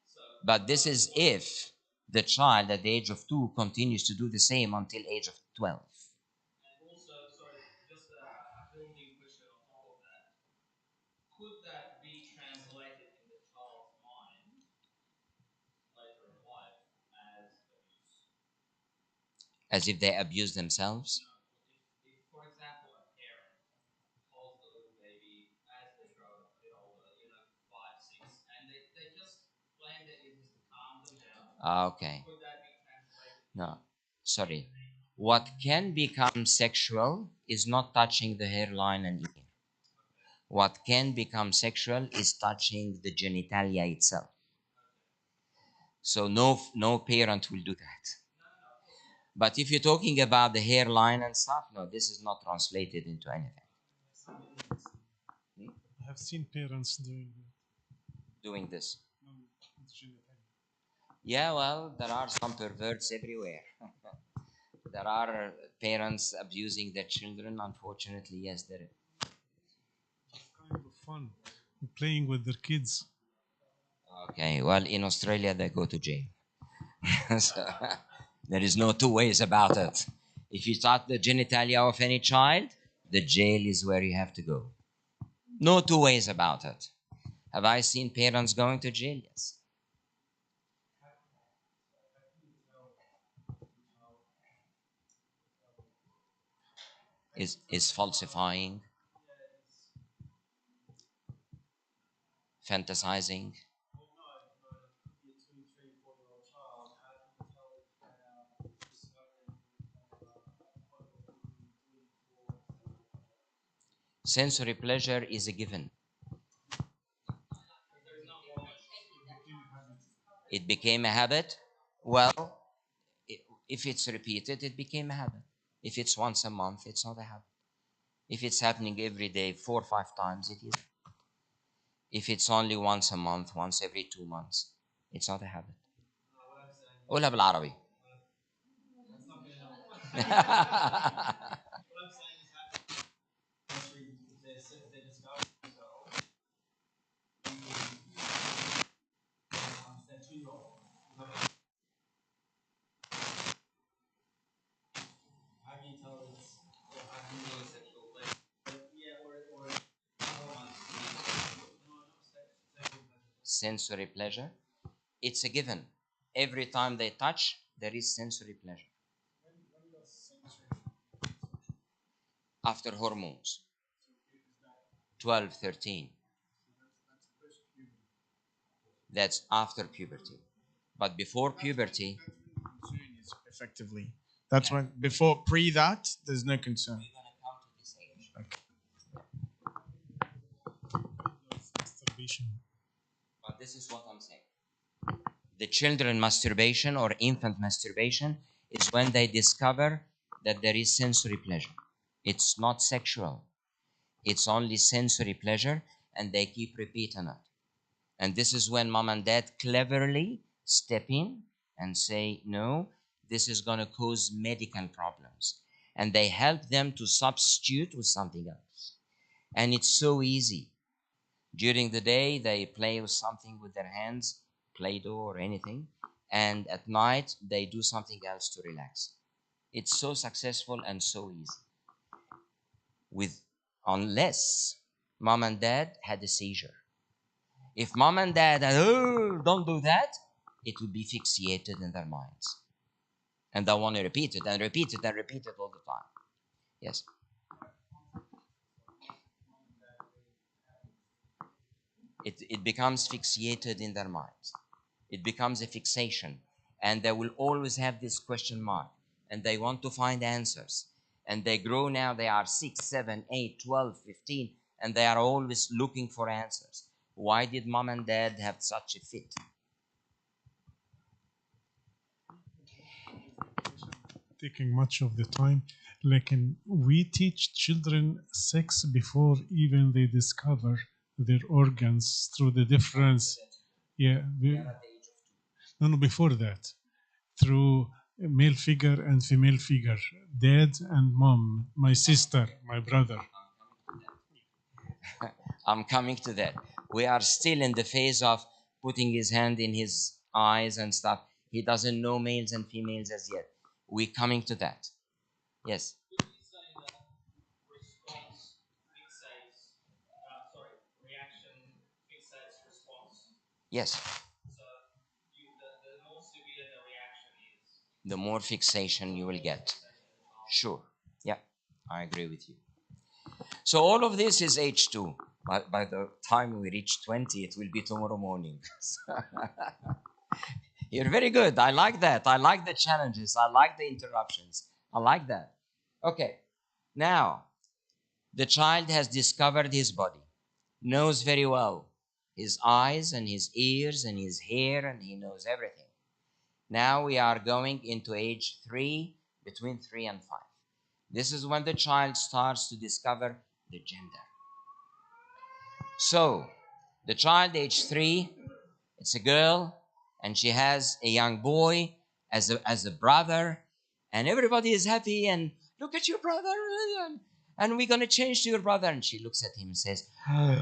B: So,
A: But this is if the child at the age of 2 continues to do the same until age of 12.
B: and also, sorry, just a building question on top of that. Could that be translated in the child's mind later in life as abuse?
A: As if they abuse themselves?
B: If, for example, a parent holds the little baby as they grow a bit older, 5, 6, and they just claim that it is to calm them down,
A: Okay.
B: could that be translated?
A: No, sorry. What can become sexual is not touching the hairline and ear. What can become sexual is touching the genitalia itself. So no parent will do that. But if you're talking about the hairline and stuff, no, this is not translated into anything.
C: I have seen parents
A: Doing this.
C: no, it's genitalia.
A: Yeah, well, there are some perverts everywhere. There are parents abusing their children. Unfortunately, yes, there is.
C: It's kind of fun playing with their kids.
A: Okay, well, in Australia, they go to jail. So, there is no two ways about it. If you touch the genitalia of any child, the jail is where you have to go. No two ways about it. Have I seen parents going to jail? Yes. Is falsifying, fantasizing. Sensory pleasure is a given. It became a habit. Well, if it's repeated, it became a habit. If it's once a month, it's not a habit. If it's happening every day, 4 or 5 times, it is. If it's only once a month, once every 2 months, it's not a habit. قولها بالعربي. Sensory pleasure, it's a given. Every time they touch, there is sensory pleasure. After hormones. 12, 13. That's after puberty. But before puberty,
D: Concern is effectively. That's when before that there's no concern.
A: we're going to come to this age.
C: Masturbation.
A: But this is what I'm saying. The children masturbation or infant masturbation is when they discover that there is sensory pleasure. It's not sexual. It's only sensory pleasure, and they keep repeating it. And this is when mom and dad cleverly step in and say, no, this is going to cause medical problems. And they help them to substitute with something else. And it's so easy. During the day, they play with something with their hands, Play-Doh or anything. And at night, they do something else to relax. It's so successful and so easy. Unless mom and dad had a seizure. If mom and dad had, oh, don't do that, it would be fixated in their minds. And they want to repeat it and repeat it and repeat it all the time. Yes. It becomes fixated in their minds. It becomes a fixation. And they will always have this question mark. And they want to find answers. And they grow now, they are 6, 7, 8, 12, 15, and they are always looking for answers. Why did mom and dad have such a fit?
C: Taking much of the time. Like we teach children sex before even they discover their organs through the difference. Yeah. No, before that. Through male figure and female figure. Dad and mom, my sister, my brother.
A: I'm coming to that. We are still in the phase of putting his hand in his eyes and stuff. He doesn't know males and females as yet. We're coming to that. Yes.
B: Would you say that response fixates, reaction fixates response?
A: Yes.
B: So the more severe the reaction is,
A: The more fixation you will get. Sure. Yeah, I agree with you. So all of this is age 2. By the time we reach 20, it will be tomorrow morning. You're very good. I like that. I like the challenges. I like the interruptions. I like that. Okay. Now, the child has discovered his body, knows very well his eyes and his ears and his hair, and he knows everything. Now we are going into age 3, between 3 and 5. This is when the child starts to discover the gender. So, the child age 3, it's a girl, and she has a young boy as a brother, and everybody is happy, and look at your brother, and we're going to change to your brother. And she looks at him and says,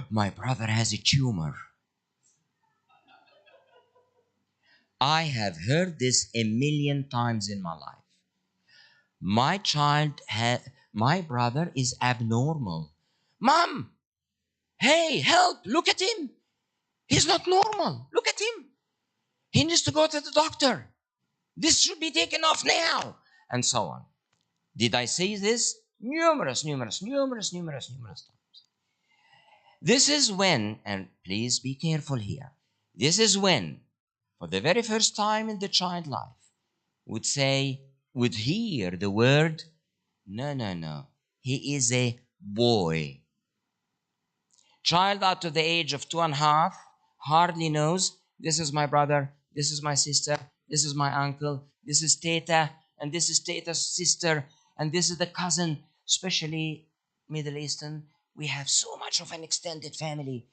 A: my brother has a tumor. I have heard this a million times in my life. My brother is abnormal. Mom, hey, help, look at him. He's not normal. Look at him. He needs to go to the doctor. This should be taken off now. And so on. Did I say this? Numerous times. This is when, and please be careful here, this is when, for the very first time in the child life, would hear the word, no, he is a boy. Child up to the age of 2.5 hardly knows, this is my brother, this is my sister, this is my uncle, this is Teta, and this is Teta's sister, and this is the cousin, especially Middle Eastern. We have so much of an extended family.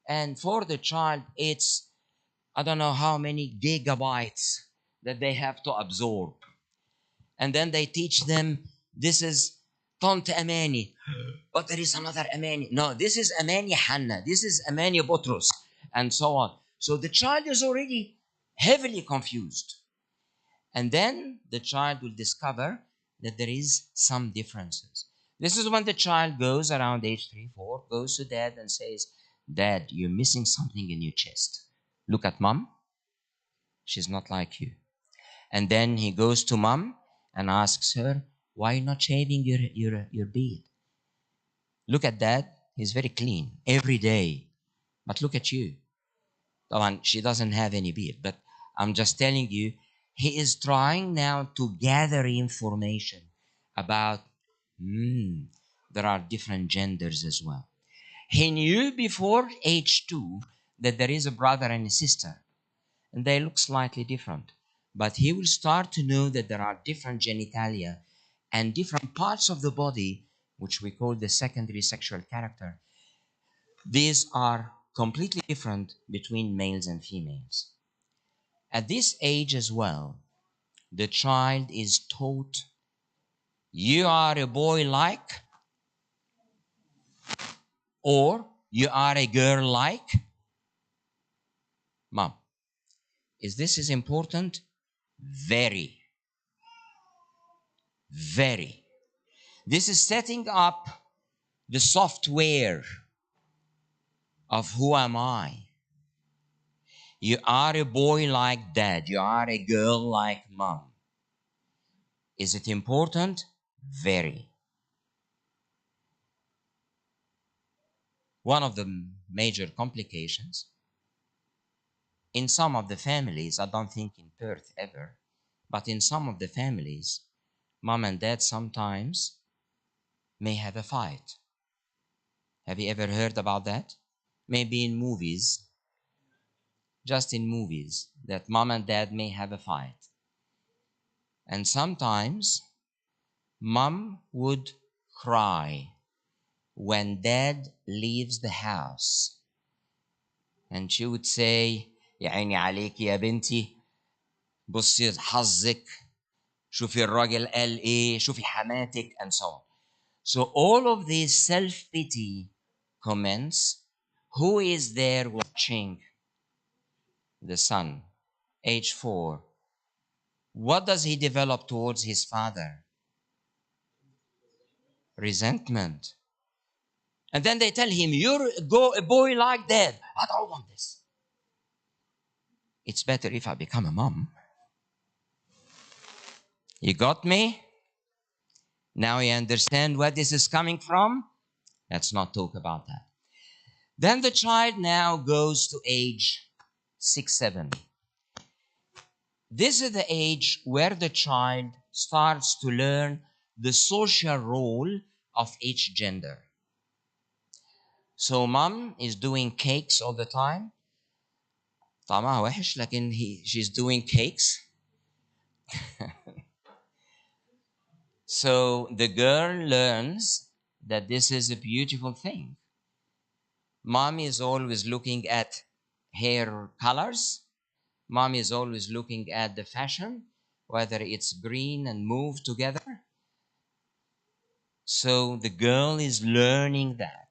A: And for the child, it's, I don't know how many gigabytes that they have to absorb. And then they teach them, this is Tante Amani, but there is another Amani. No, this is Amani Hanna, this is Amani Botrus, and so on. So the child is already heavily confused. And then the child will discover that there is some differences. This is when the child goes around age 3, 4, goes to dad and says, Dad, you're missing something in your chest. Look at mom. She's not like you. And then he goes to mom and asks her, why not shaving your beard? Look at dad. He's very clean every day. But look at you. طبعا she doesn't have any beard, but I'm just telling you, he is trying now to gather information about, there are different genders as well. He knew before age 2 that there is a brother and a sister, and they look slightly different. But he will start to know that there are different genitalia and different parts of the body, which we call the secondary sexual character. These are completely different between males and females. At this age as well, the child is taught, you are a boy like, or you are a girl like mom. Is this is important? Very, very. This is setting up the software of who am I. You are a boy like dad. You are a girl like mom. Is it important? Very. One of the major complications in some of the families, I don't think in Perth ever, but in some of the families, mom and dad sometimes may have a fight. Have you ever heard about that? Maybe in movies, just in movies, that mom and dad may have a fight. And sometimes mom would cry when dad leaves the house. And she would say, يا عيني عليك يا بنتي، بصي حظك، شوفي الراجل قال ايه، شوفي حماتك، and so on. So all of these self-pity comments, who is there watching? The son, age 4. What does he develop towards his father? Resentment. And then they tell him, you're a boy like that. I don't want this. It's better if I become a mom. You got me? Now you understand where this is coming from? Let's not talk about that. Then the child now goes to age 6, 7. This is the age where the child starts to learn the social role of each gender. So mom is doing cakes all the time. طعمها وحش لكن she's doing cakes. So the girl learns that this is a beautiful thing. Mom is always looking at hair colors. Mom is always looking at the fashion, whether it's green and move together. So the girl is learning that.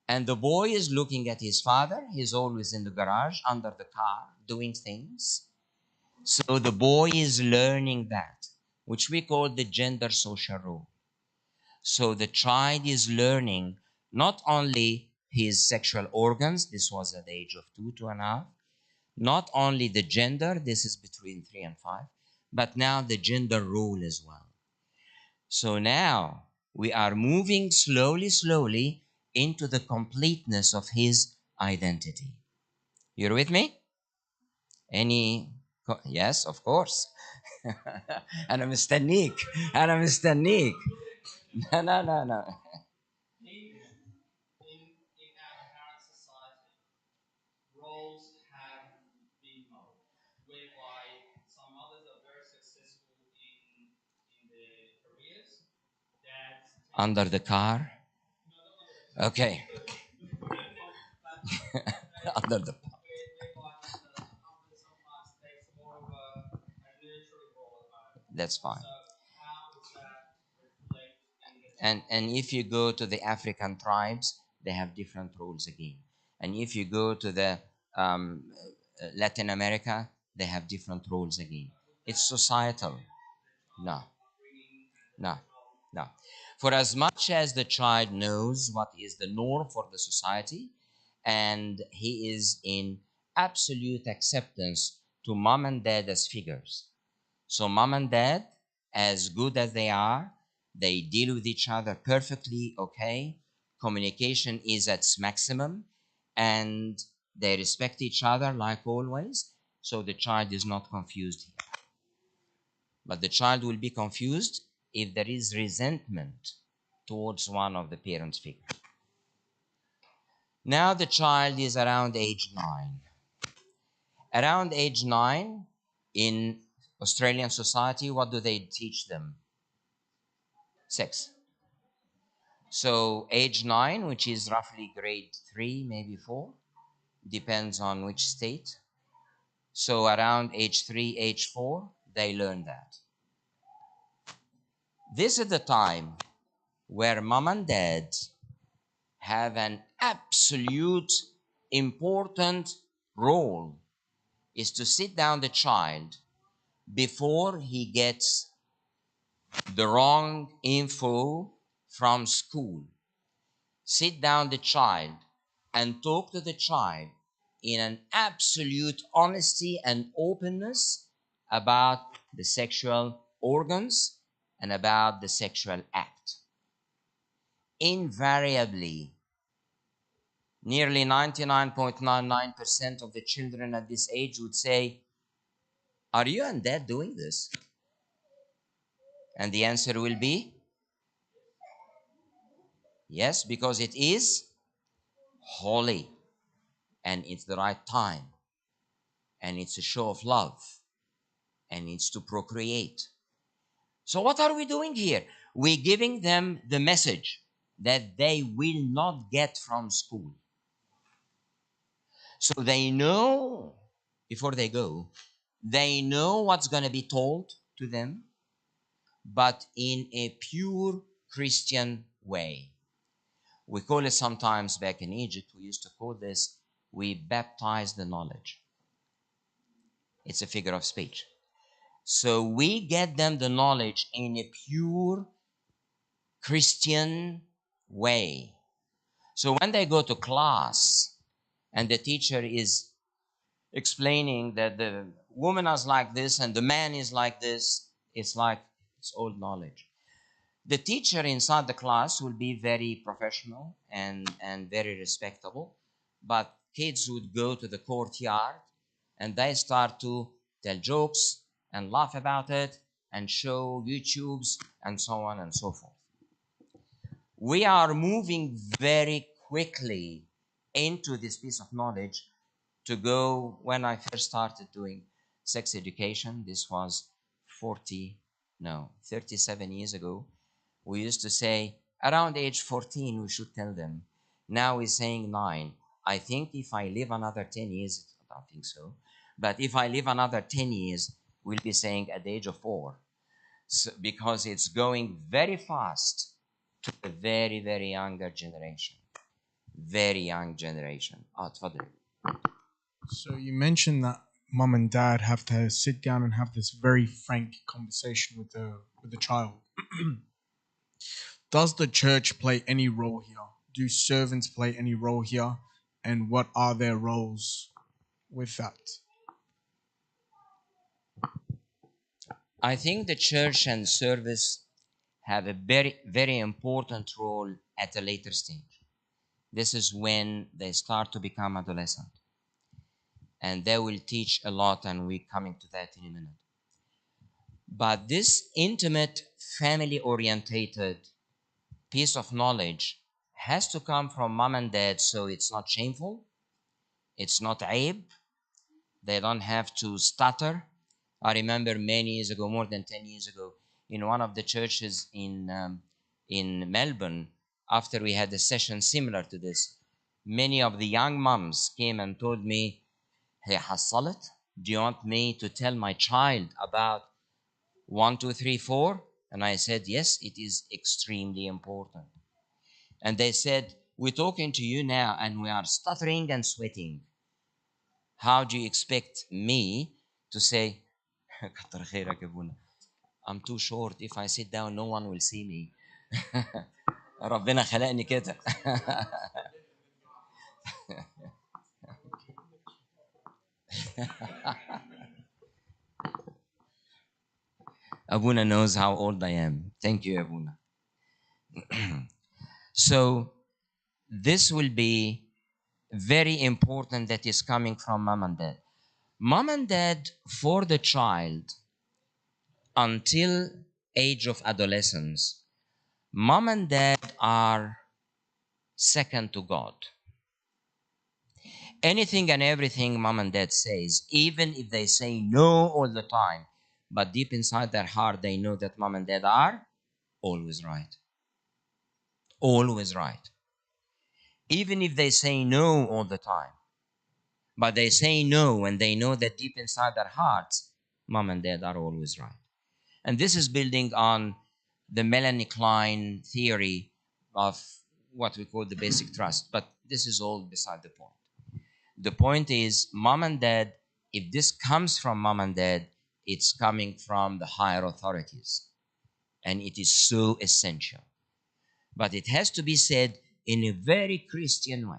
A: And the boy is looking at his father. He's always in the garage, under the car, doing things. So the boy is learning that, which we call the gender social role. So the child is learning not only his sexual organs, this was at the age of 2, 2.5, not only the gender, this is between 3 and 5, but now the gender role as well. So now we are moving slowly, slowly into the completeness of his identity. You're with me? Yes, of course. أنا مستنيك. أنا مستنيك. No.
B: In our current society, roles have been molded, whereby some mothers are very successful in their careers. Dads
A: Under the car.
B: no, not under the car.
A: Okay.
B: But
A: Under the
B: whereby the husband sometimes takes more of a nurturing role at home.
A: That's fine.
B: So how does that reflect in the
A: And if you go to the African tribes, they have different rules again. And if you go to the Latin America, they have different rules again. It's societal. No, no, no. For as much as the child knows what is the norm for the society, and he is in absolute acceptance to mom and dad as figures. So mom and dad, as good as they are, they deal with each other perfectly okay. communication is at its maximum, and they respect each other like always, so the child is not confused here. But the child will be confused if there is resentment towards one of the parents' figures. Now the child is around age 9. Around age 9, in Australian society, what do they teach them? Sex. So age 9, which is roughly grade 3, maybe 4, depends on which state. So around age 3, age 4, they learn that. This is the time where mom and dad have an absolute important role, is to sit down the child before he gets the wrong info from school. Sit down the child and talk to the child in an absolute honesty and openness about the sexual organs and about the sexual act. Invariably, nearly 99.99% of the children at this age would say, "Are you and dad doing this?" And the answer will be yes, because it is holy and it's the right time and it's a show of love and it's to procreate. So what are we doing here? We're giving them the message that they will not get from school. So they know, before they go, they know what's going to be told to them, but in a pure Christian way. We call it sometimes, back in Egypt, we used to call this, we baptize the knowledge. It's a figure of speech. So we get them the knowledge in a pure Christian way. So when they go to class and the teacher is explaining that the woman is like this and the man is like this, it's like it's old knowledge. The teacher inside the class will be very professional and very respectable, but kids would go to the courtyard and they start to tell jokes and laugh about it and show YouTubes and so on and so forth. We are moving very quickly into this piece of knowledge to go. When I first started doing sex education, this was 37 years ago, we used to say around age 14 we should tell them. Now we're saying 9. I think if I live another 10 years, I don't think so, but if I live another 10 years, we'll be saying at the age of 4. So, because it's going very fast to a very, very younger generation. Very young generation. تفضل.
D: So you mentioned that mom and dad have to sit down and have this very frank conversation with the child. Does the church play any role here? Do servants play any role here? And what are their roles with that?
A: I think the church and service have a very, very important role at a later stage. This is when they start to become adolescent. And they will teach a lot, and we're coming to that in a minute. But this intimate, family-orientated piece of knowledge has to come from mom and dad, so it's not shameful, it's not aib, they don't have to stutter. I remember many years ago, more than 10 years ago, in one of the churches in Melbourne, after we had a session similar to this, many of the young moms came and told me, "Hey, حصلت? Do you want me to tell my child about 1, 2, 3, 4?" And I said, yes, it is extremely important. And they said, "We're talking to you now and we are stuttering and sweating. How do you expect me to say, كتر خيرك يا ابونا, I'm too short. If I sit down, no one will see me." ربنا خلقني كده. Abuna knows how old I am. Thank you, Abuna. So this will be very important that is coming from mom and dad. Mom and dad, for the child, until age of adolescence, mom and dad are second to God. Anything and everything mom and dad says, even if they say no all the time, but deep inside their heart, they know that mom and dad are always right. Always right. Even if they say no all the time, but they say no and they know that deep inside their hearts, mom and dad are always right. And this is building on the Melanie Klein theory of what we call the basic trust. But this is all beside the point. The point is, mom and dad, if this comes from mom and dad, it's coming from the higher authorities. And it is so essential. But it has to be said in a very Christian way.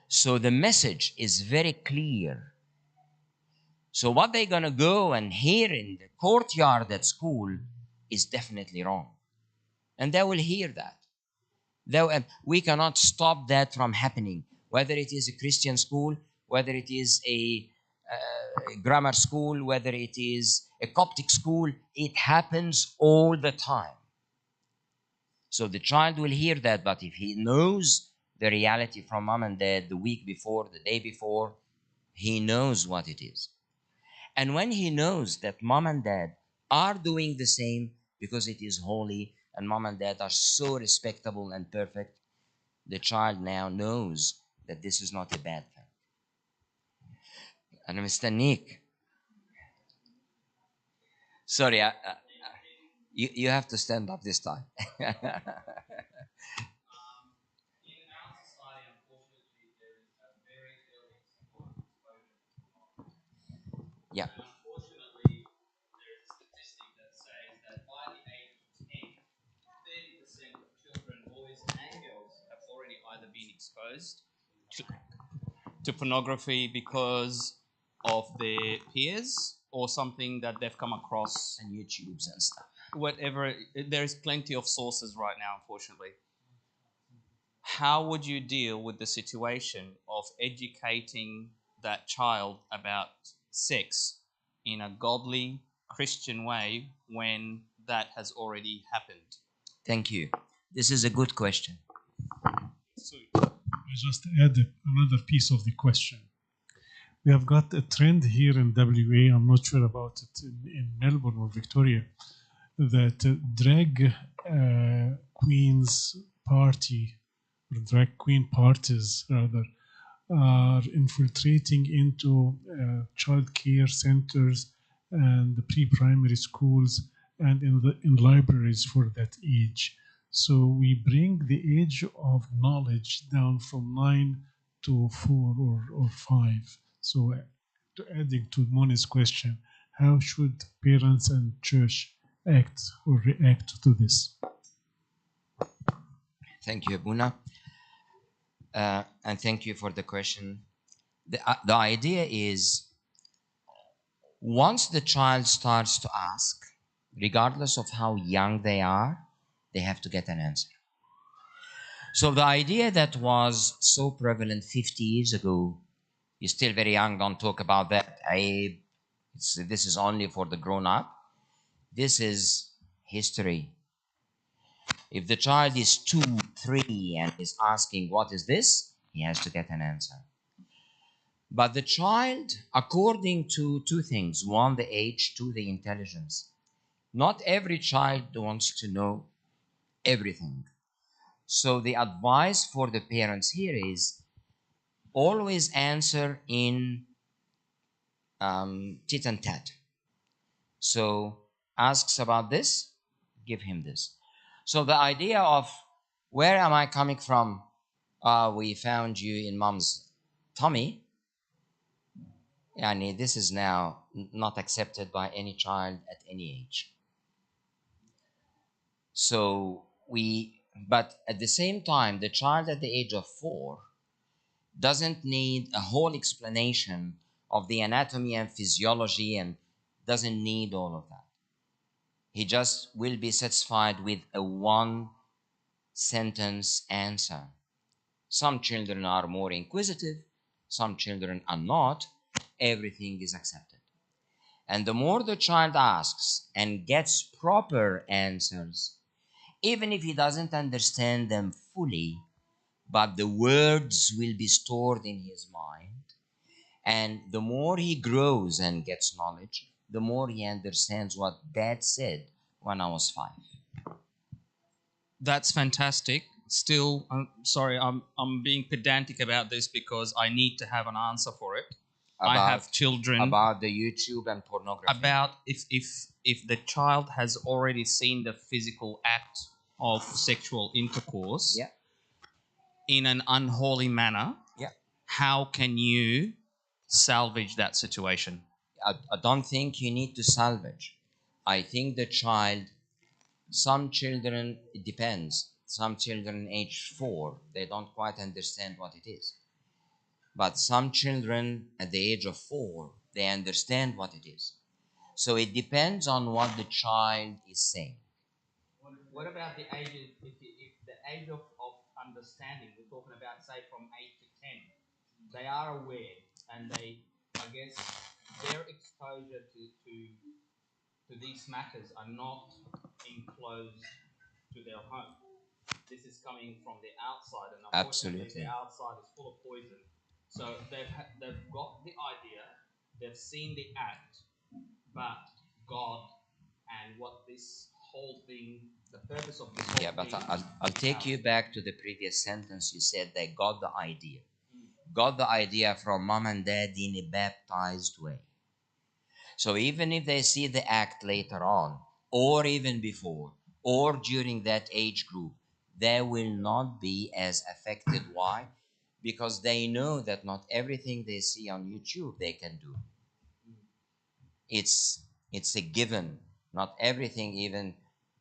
A: So the message is very clear. So what they're going to go and hear in the courtyard at school is definitely wrong. And they will hear that. We cannot stop that from happening, whether it is a Christian school, whether it is a grammar school, whether it is a Coptic school. It happens all the time. So the child will hear that, but if he knows the reality from mom and dad the week before, the day before, he knows what it is. And when he knows that mom and dad are doing the same because it is holy and mom and dad are so respectable and perfect, the child now knows that this is not a bad thing. And Mr. Nick, sorry, you have to stand up this time.
B: In our society, unfortunately, there is a very early exposure to technology.
A: Yeah.
B: And unfortunately, there is a statistic that says that by the age of 10, 30% of children, boys and girls, have already either been exposed to pornography because of their peers or something that they've come across.
A: And YouTubes and stuff.
B: Whatever, there is plenty of sources right now, unfortunately. How would you deal with the situation of educating that child about sex in a godly Christian way when that has already happened?
A: Thank you. This is a good question.
C: So I just add another piece of the question. We have got a trend here in WA, I'm not sure about it in Melbourne or Victoria, that drag queens party, or drag queen parties rather, are infiltrating into child care centers and the pre-primary schools and in libraries for that age. So we bring the age of knowledge down from 9 to 4 or 5. So to adding to Moni's question, how should parents and church act or react to this?
A: Thank you, Abuna. And thank you for the question. The idea is, once the child starts to ask, regardless of how young they are, they have to get an answer. So the idea that was so prevalent 50 years ago, you're still very young, don't talk about that. This is only for the grown up. This is history. If the child is 2, 3 and is asking, what is this? He has to get an answer. But the child, according to two things, one, the age, two, the intelligence. Not every child wants to know everything. So the advice for the parents here is always answer in tit and tat. So asks about this, give him this. So the idea of where am I coming from? We found you in mom's tummy. Yani this is now not accepted by any child at any age. So but at the same time, the child at the age of 4 doesn't need a whole explanation of the anatomy and physiology and doesn't need all of that. He just will be satisfied with a one sentence answer. Some children are more inquisitive, some children are not. Everything is accepted. And the more the child asks and gets proper answers, even if he doesn't understand them fully, but the words will be stored in his mind. And the more he grows and gets knowledge, the more he understands what Dad said when I was 5.
B: That's fantastic. Still, I'm sorry, I'm being pedantic about this because I need to have an answer for it. I have children.
A: About the YouTube and pornography.
B: About if the child has already seen the physical act of sexual intercourse,
A: Yeah.
B: in an unholy manner,
A: Yeah.
B: how can you salvage that situation?
A: I don't think you need to salvage. I think the child, some children, it depends. Some children age 4, they don't quite understand what it is. But some children at the age of 4, they understand what it is. So it depends on what the child is saying.
B: What about the age, if the age of understanding, we're talking about, say, from 8 to 10, they are aware and they, I guess, their exposure to these matters are not enclosed to their home. This is coming from the outside, and unfortunately,
A: Absolutely.
B: the outside is full of poison. So they've got the idea, they've seen the act, but God and what this whole thing, the purpose of this whole
A: Yeah, but
B: thing.
A: I'll take you back to the previous sentence. You said they got the idea. Got the idea from mom and dad in a baptized way. So even if they see the act later on, or even before, or during that age group, they will not be as affected. Why? Because they know that not everything they see on YouTube they can do. It's a given. Not everything, even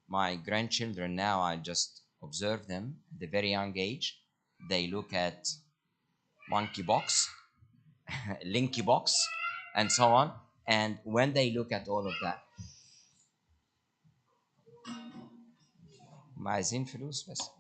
A: my grandchildren now, I just observe them at a very young age. They look at monkey box, linky box, and so on. And when they look at all of that, ما عايزين فلوس بس.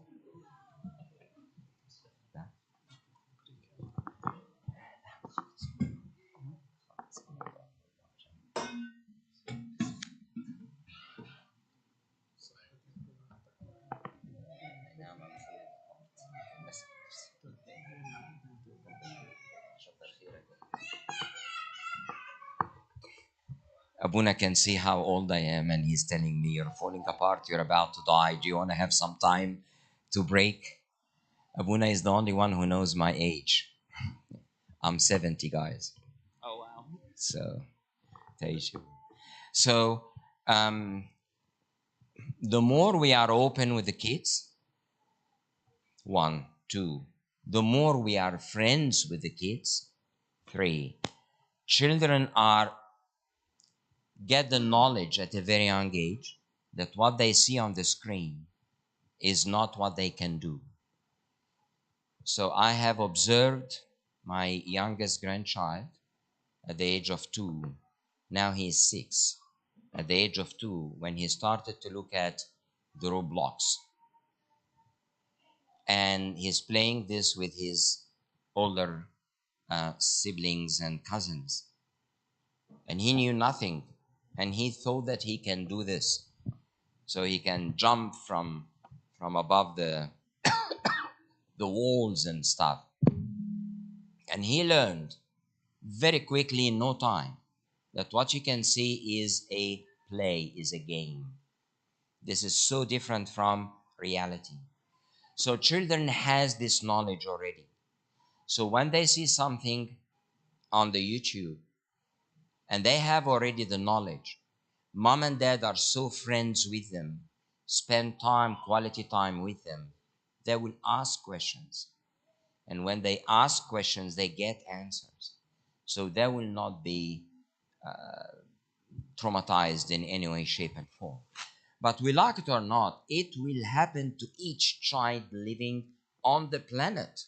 A: Abuna can see how old I am, and he's telling me, "You're falling apart, you're about to die. Do you want to have some time to break?" Abuna is the only one who knows my age. I'm 70, guys.
B: Oh, wow.
A: So, so the more we are open with the kids, 1, 2, the more we are friends with the kids, 3, children get the knowledge at a very young age that what they see on the screen is not what they can do. So I have observed my youngest grandchild at the age of 2. Now he is 6. At the age of 2, when he started to look at the Roblox, and he's playing this with his older siblings and cousins, and he knew nothing, and he thought that he can do this, so he can jump from above the walls and stuff. And he learned very quickly in no time that what you can see is a play, is a game. This is so different from reality. So children has this knowledge already. So when they see something on the YouTube and they have already the knowledge, mom and dad are so friends with them, spend time, quality time with them, they will ask questions. And when they ask questions, they get answers. So they will not be traumatized in any way, shape, and form. But we like it or not, it will happen to each child living on the planet.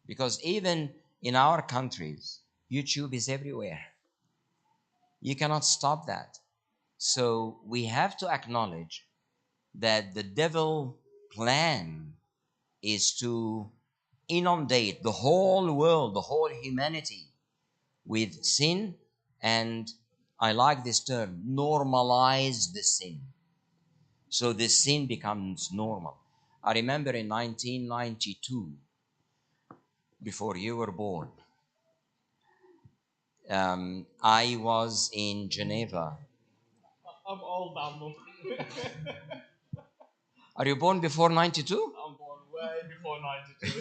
A: Because even in our countries, YouTube is everywhere. You cannot stop that. So we have to acknowledge that the devil plan is to inundate the whole world, the whole humanity with sin, and I like this term, normalize the sin. So the sin becomes normal. I remember in 1992, before you were born, I was in Geneva.
B: I'm old, Ambo.
A: Are you born before 92?
B: I'm born way before 92.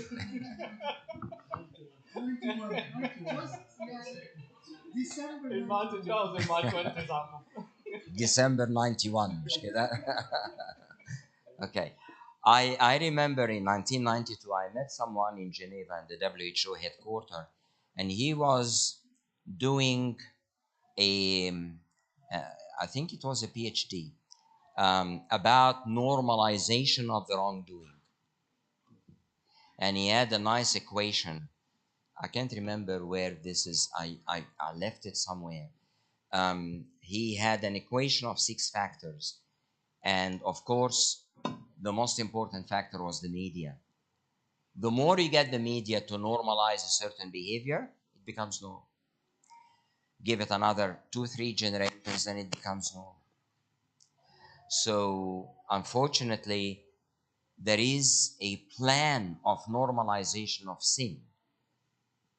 B: In 92, I was in my 20s, Ambo.
A: December 91. مش كده؟ Okay. I remember in 1992, I met someone in Geneva in the WHO headquarters, and he was doing I think it was a PhD, about normalization of the wrongdoing. And he had a nice equation. I can't remember where this is. I left it somewhere. He had an equation of 6 factors. And of course, the most important factor was the media. The more you get the media to normalize a certain behavior, it becomes normal. Give it another 2-3 generations, and it becomes normal. So unfortunately, there is a plan of normalization of sin.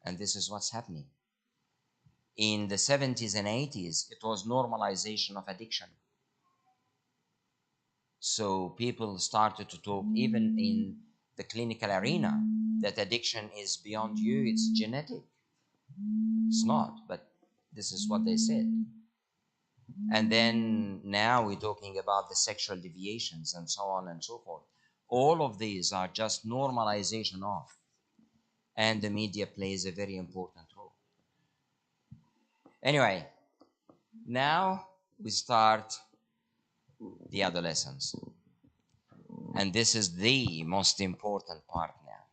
A: And this is what's happening. In the 70s and 80s, it was normalization of addiction. So people started to talk, even in the clinical arena, that addiction is beyond you, it's genetic. It's not, but this is what they said. And then now we're talking about the sexual deviations and so on and so forth. All of these are just normalization of, and the media plays a very important role. Anyway, now we start the adolescence. And this is the most important part now.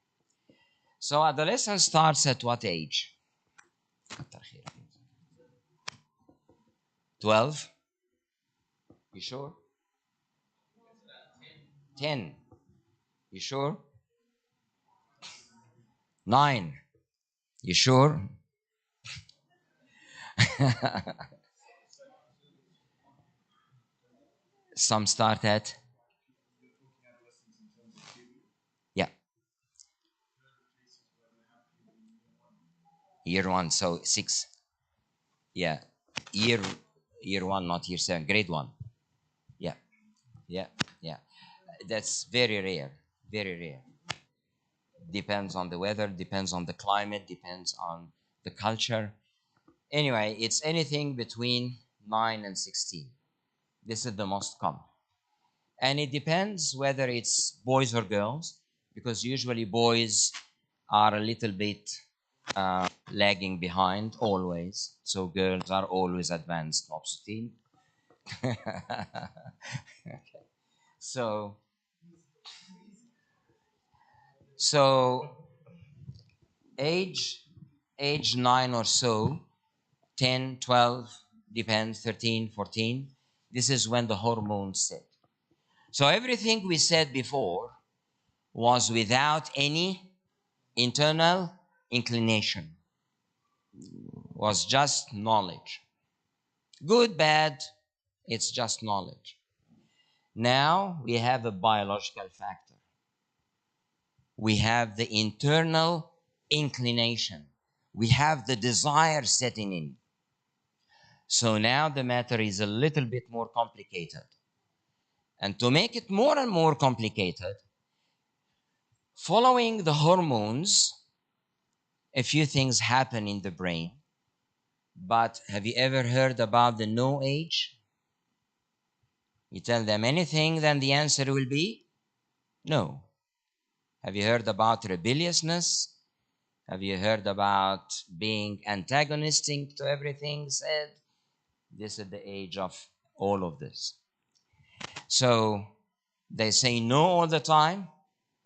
A: So adolescence starts at what age? 12? You sure? 10? You sure? 9? You sure? Some start at? Yeah. Year 1, so 6. Yeah. Year 1, not year 7, grade 1. Yeah. Yeah. Yeah. That's very rare. Very rare. Depends on the weather, depends on the climate, depends on the culture. Anyway, it's anything between 9 and 16. This is the most common. And it depends whether it's boys or girls, because usually boys are a little bit lagging behind always. So girls are always advanced, obstinate. Okay. So age 9 or so, 10, 12, depends, 13, 14. This is when the hormones set. So everything we said before was without any internal inclination, was just knowledge. Good, bad, it's just knowledge. Now we have a biological factor. We have the internal inclination. We have the desire setting in. So now the matter is a little bit more complicated. And to make it more and more complicated, following the hormones, a few things happen in the brain. But have you ever heard about the no age? You tell them anything, then the answer will be no. Have you heard about rebelliousness? Have you heard about being antagonistic to everything said? This is the age of all of this. So they say no all the time,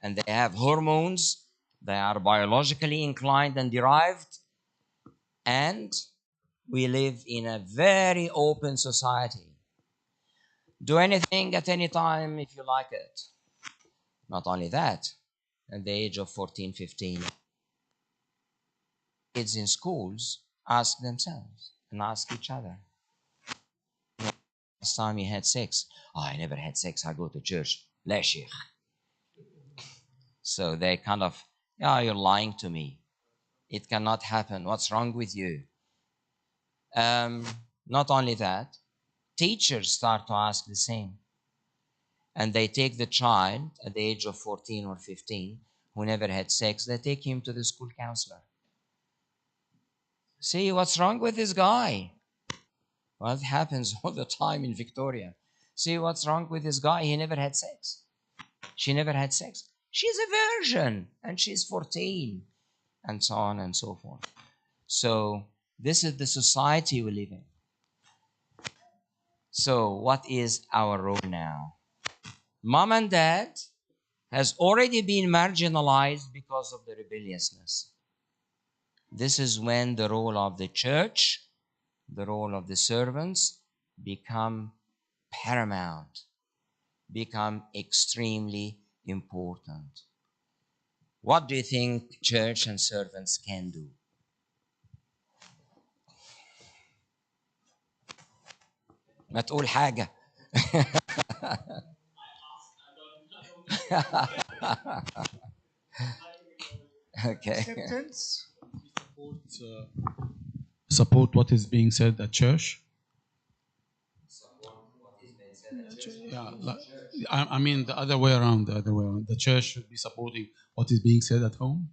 A: and they have hormones. They are biologically inclined and derived. And we live in a very open society. Do anything at any time if you like it. Not only that, at the age of 14, 15, kids in schools ask themselves and ask each other, last time you had sex? Oh, I never had sex. I go to church. La sheikh. So they kind of, yeah, you're lying to me. It cannot happen. What's wrong with you? Not only that, teachers start to ask the same. And they take the child at the age of 14 or 15 who never had sex, they take him to the school counselor. See, what's wrong with this guy? Well, it happens all the time in Victoria. See, what's wrong with this guy? He never had sex. She never had sex. She's a virgin and she's 14, and so on and so forth. So, this is the society we live in. So, what is our role now? Mom and dad has already been marginalized because of the rebelliousness. This is when the role of the church, the role of the servants become paramount, become extremely important. What do you think church and servants can do? ما تقول حاجة. Okay.
E: Acceptance. Support what is being said at church. Yeah, I mean the other way around. The other way around. The church should be supporting what is being said at home.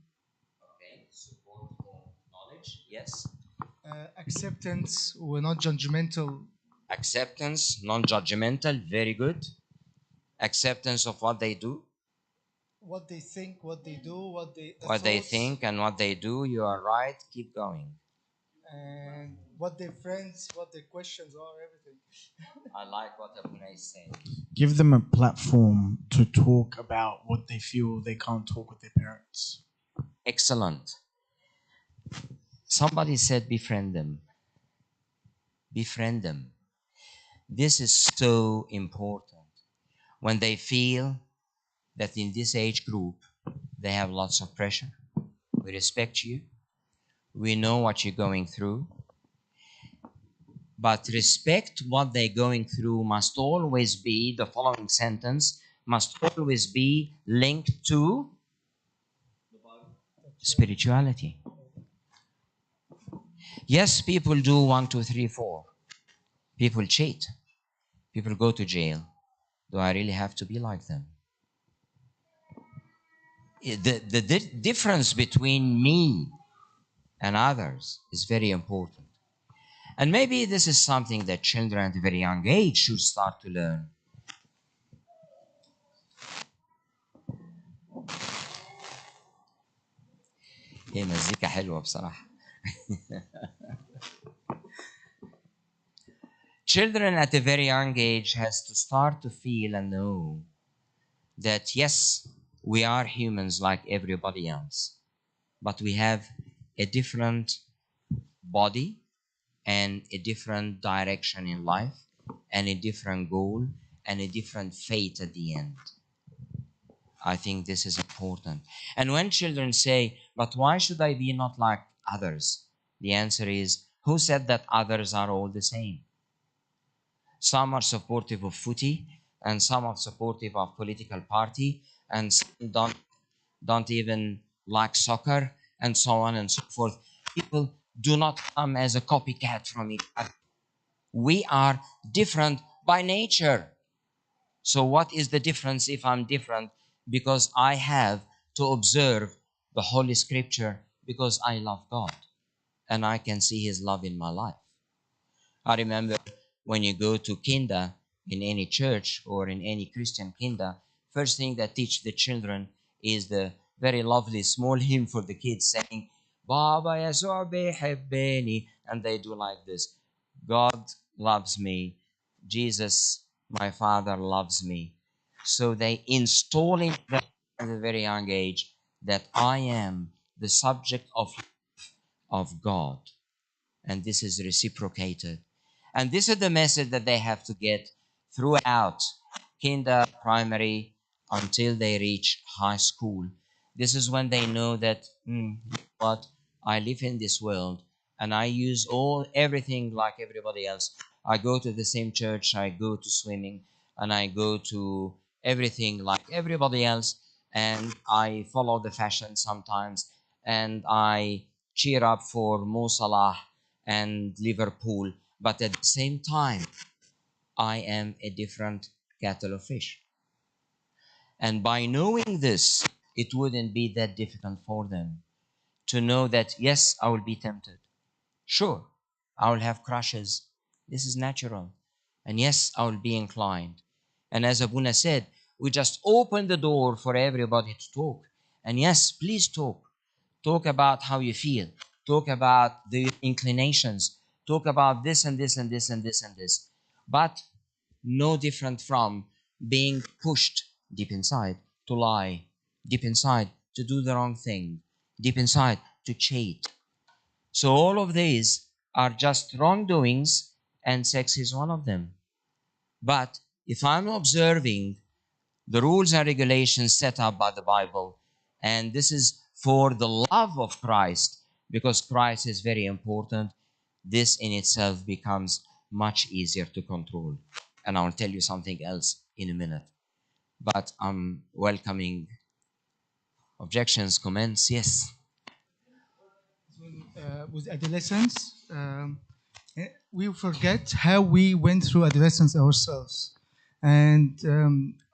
A: Okay. Support for knowledge. Yes.
E: Acceptance. We're not judgmental.
A: Acceptance, non-judgmental. Very good. Acceptance of what they do.
E: What they think, what they do, what
A: they think and what they do. You are right. Keep going.
E: and what their friends, what their questions are, everything.
A: I like what Abunay is saying.
D: Give them a platform to talk about what they feel they can't talk with their parents.
A: Excellent. Somebody said befriend them. Befriend them. This is so important. When they feel that in this age group, they have lots of pressure. We respect you. We know what you're going through. But respect what they're going through must always be, the following sentence, must always be linked to spirituality. Yes, people do 1, 2, 3, 4. People cheat. People go to jail. Do I really have to be like them? The difference between me and others is very important. And maybe this is something that children at a very young age should start to learn. هي مزيكا حلوة بصراحة. Children at a very young age has to start to feel and know that yes, we are humans like everybody else, but we have a different body and a different direction in life and a different goal and a different fate at the end. I think this is important. And when children say, but why should I be not like others? The answer is, who said that others are all the same? Some are supportive of footy, and some are supportive of political party, and some don't even like soccer, and so on and so forth. People do not come as a copycat from each other. We are different by nature. So what is the difference if I'm different? Because I have to observe the Holy Scripture because I love God and I can see His love in my life. I remember when you go to kinder in any church or in any Christian kinder, first thing that teach the children is the very lovely small hymn for the kids saying, Baba Yasua bihibbeni, and they do like this. God loves me. Jesus, my Father, loves me. So they install in them at a very young age that I am the subject of God. And this is reciprocated. And this is the message that they have to get throughout kinder, primary, until they reach high school. This is when they know that, what, I live in this world and I use everything like everybody else. I go to the same church, I go to swimming, and I go to everything like everybody else, and I follow the fashion sometimes, and I cheer up for Mo Salah and Liverpool, but at the same time, I am a different kettle of fish. And by knowing this, it wouldn't be that difficult for them to know that, yes, I will be tempted. Sure, I will have crushes. This is natural. And yes, I will be inclined. And as Abuna said, we just open the door for everybody to talk. And yes, please talk. Talk about how you feel. Talk about the inclinations. Talk about this and this and this and this and this. But no different from being pushed deep inside to lie, deep inside to do the wrong thing, deep inside to cheat. So all of these are just wrongdoings, and sex is one of them. But if I'm observing the rules and regulations set up by the Bible, and this is for the love of Christ, because Christ is very important, this in itself becomes much easier to control. And I'll tell you something else in a minute. But I'm welcoming objections, comments. Yes.
F: With adolescence, we forget how we went through adolescence ourselves. And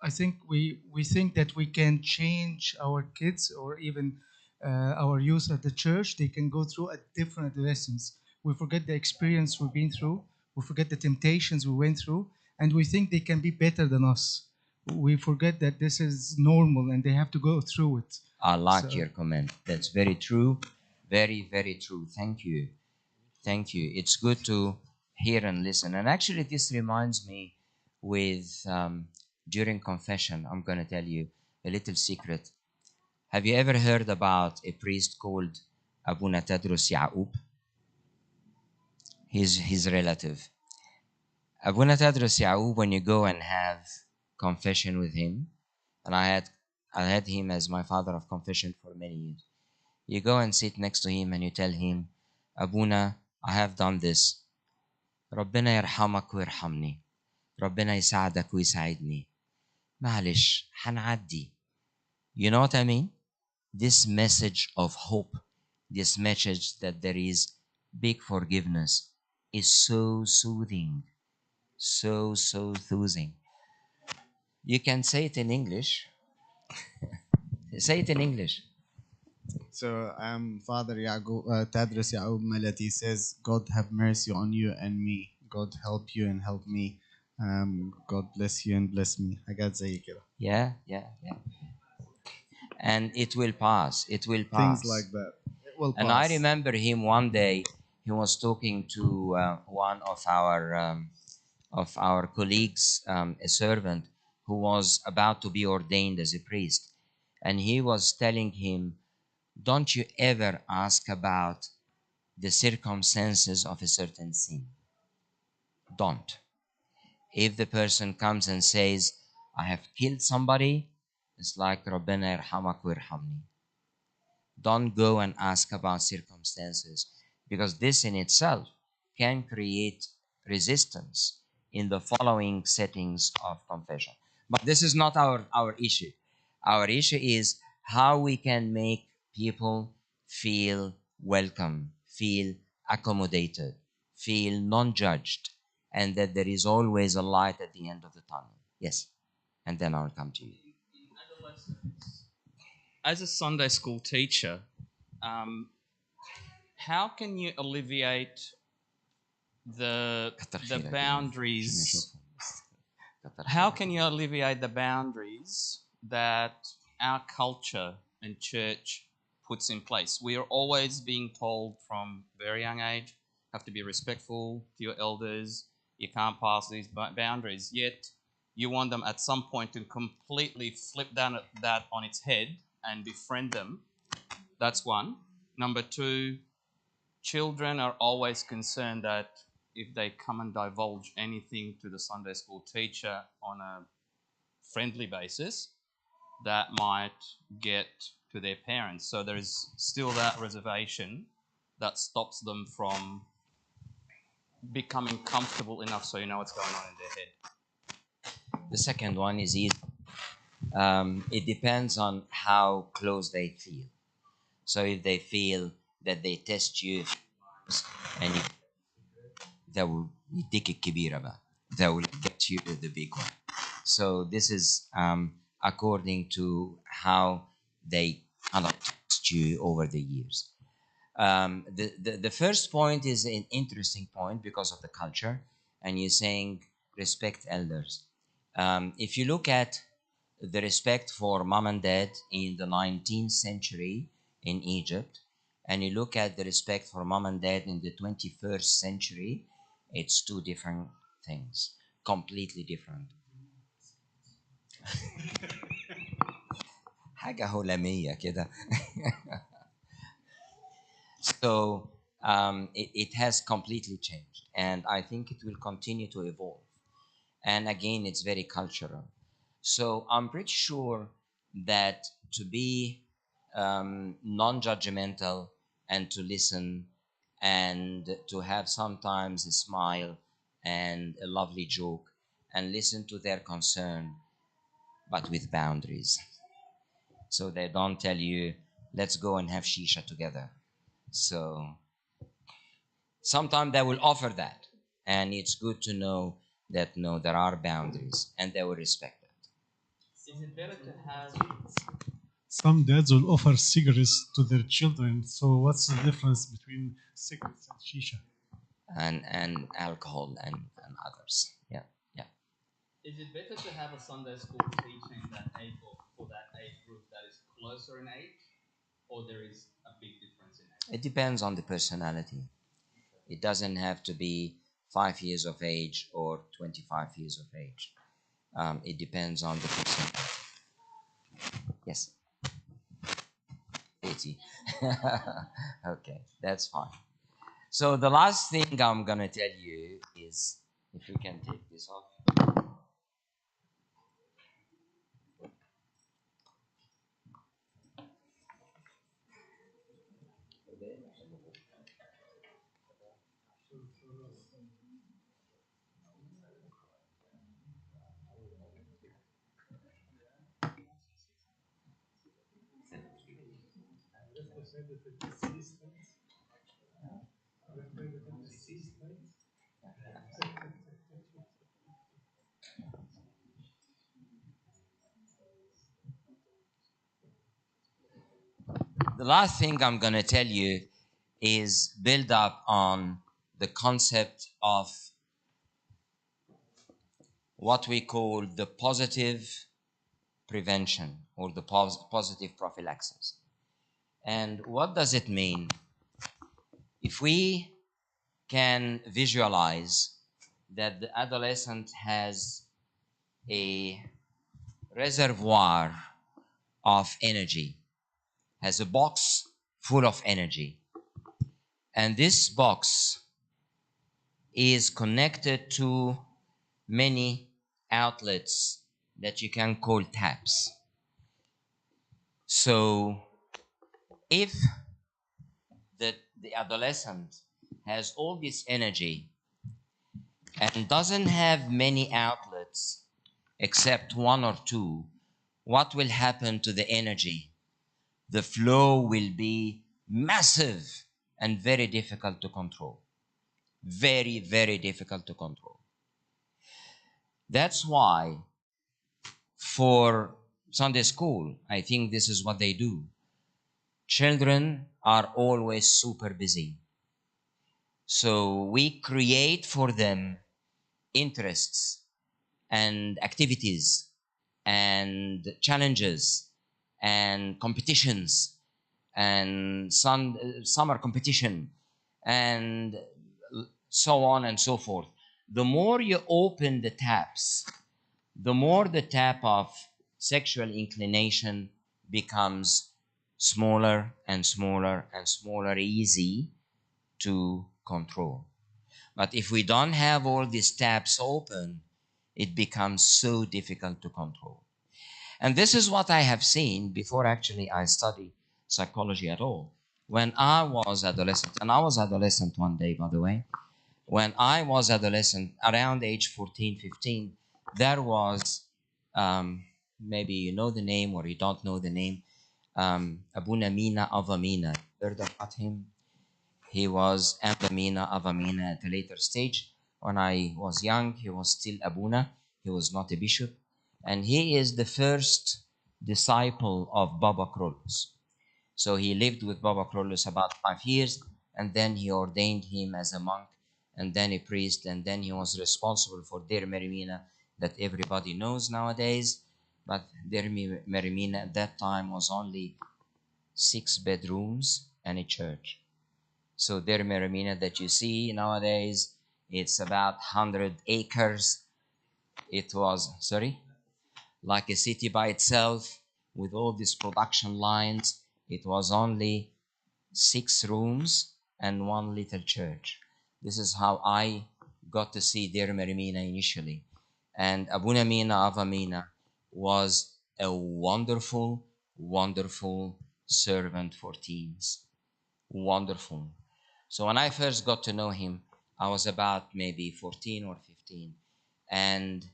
F: I think we think that we can change our kids or even our youth at the church. They can go through a different adolescence. We forget the experience we've been through. We forget the temptations we went through. And we think they can be better than us. We forget that this is normal and they have to go through it.
A: I like
F: So-
A: your comment. That's very true. Very, very true. Thank you. Thank you. It's good to hear and listen. And actually, this reminds me with during confession, I'm going to tell you a little secret. Have you ever heard about a priest called Abuna Tadros Ya'ub? His relative. Abuna Tadros Ya'ub, when you go and have confession with him, and I had him as my father of confession for many years. You go and sit next to him and you tell him, Abuna, I have done this. ربنا يرحمك ويرحمني. ربنا يساعدك ويساعدني. معلش حنعدي. You know what I mean? This message of hope, this message that there is big forgiveness is so soothing. So soothing. You can say it in English. Say it in English.
G: So Father Yaqub, Tadris Yaqub Melati says, God have mercy on you and me. God help you and help me. God bless you and bless me. حاجات زي كده.
A: Yeah. And it will pass. It will pass.
G: Things like that. It will pass.
A: And I remember him one day. He was talking to one of our colleagues, a servant who was about to be ordained as a priest, and he was telling him, "Don't you ever ask about the circumstances of a certain sin. Don't. If the person comes and says, 'I have killed somebody,' it's like Rabbana yarhamak wirhamni. Don't go and ask about circumstances, because this in itself can create resistance in the following settings of confession. But this is not our issue. Our issue is how we can make people feel welcome, feel accommodated, feel non-judged, and that there is always a light at the end of the tunnel. Yes. And then I'll come to you.
B: As a Sunday school teacher, how can you alleviate the boundaries? How can you alleviate the boundaries that our culture and church puts in place? We are always being told from very young age, have to be respectful to your elders, you can't pass these boundaries, yet you want them at some point to completely flip down that on its head and befriend them. That's one. Number two, children are always concerned that if they come and divulge anything to the Sunday school teacher on a friendly basis, that might get to their parents. So there is still that reservation that stops them from becoming comfortable enough so you know what's going on in their head.
A: The second one is easy. It depends on how close they feel. So if they feel that they test you and you, they will يديك الكبيرة بقى. They will get you the big one. So this is according to how they kind of test you over the years. The first point is an interesting point because of the culture, and you're saying respect elders. If you look at the respect for mom and dad in the 19th century in Egypt, and you look at the respect for mom and dad in the 21st century, it's two different things, completely different. حاجة هلامية كده. So it has completely changed, and I think it will continue to evolve. And again, it's very cultural. So I'm pretty sure that to be non-judgmental and to listen and to have sometimes a smile and a lovely joke and listen to their concern, but with boundaries. So they don't tell you, let's go and have shisha together. So sometimes they will offer that, and it's good to know that no, there are boundaries, and they will respect that.
B: Is it better to have
C: Some dads will offer cigarettes to their children. So what's the difference between cigarettes and shisha?
A: And alcohol and others. Yeah, yeah.
B: Is it better to have a Sunday school teaching that age for that age group that is closer in age, or there is a big difference in age?
A: It depends on the personality. It doesn't have to be 5 years of age or 25 years of age. It depends on the personality. Yes. 80. Okay, that's fine. So the last thing I'm gonna tell you is, if we can take this off. The last thing I'm gonna tell you is build up on the concept of what we call the positive prevention or the positive prophylaxis. And what does it mean? If we can visualize that the adolescent has a reservoir of energy, has a box full of energy, and this box is connected to many outlets that you can call taps. So if the adolescent has all this energy and doesn't have many outlets except one or two, what will happen to the energy? The flow will be massive and very difficult to control. Very, very difficult to control. That's why for Sunday school, I think this is what they do. Children are always super busy. So we create for them interests and activities and challenges and competitions and summer competition and so on and so forth. The more you open the taps, the more the tap of sexual inclination becomes smaller and smaller and smaller, easy to control. But if we don't have all these taps open, it becomes so difficult to control. And this is what I have seen before actually I studied psychology at all. When I was adolescent, and I was adolescent one day, by the way, when I was adolescent, around age 14, 15, there was, maybe you know the name or you don't know the name, Abuna Mina Avamina. Heard about him? He was Abamina Avamina at a later stage. When I was young, he was still Abuna. He was not a bishop. And he is the first disciple of Baba Krolos. So he lived with Baba Krolos about 5 years, and then he ordained him as a monk, and then a priest, and then he was responsible for Der Merimina that everybody knows nowadays. But Der Merimina at that time was only 6 bedrooms and a church. So Der Merimina that you see nowadays, it's about 100 acres. It was, sorry, like a city by itself with all these production lines. It was only 6 rooms and 1 little church. This is how I got to see Der Merimina initially. And Abuna Mina Avamina was a wonderful, wonderful servant for teens. Wonderful. So when I first got to know him, I was about maybe 14 or 15. And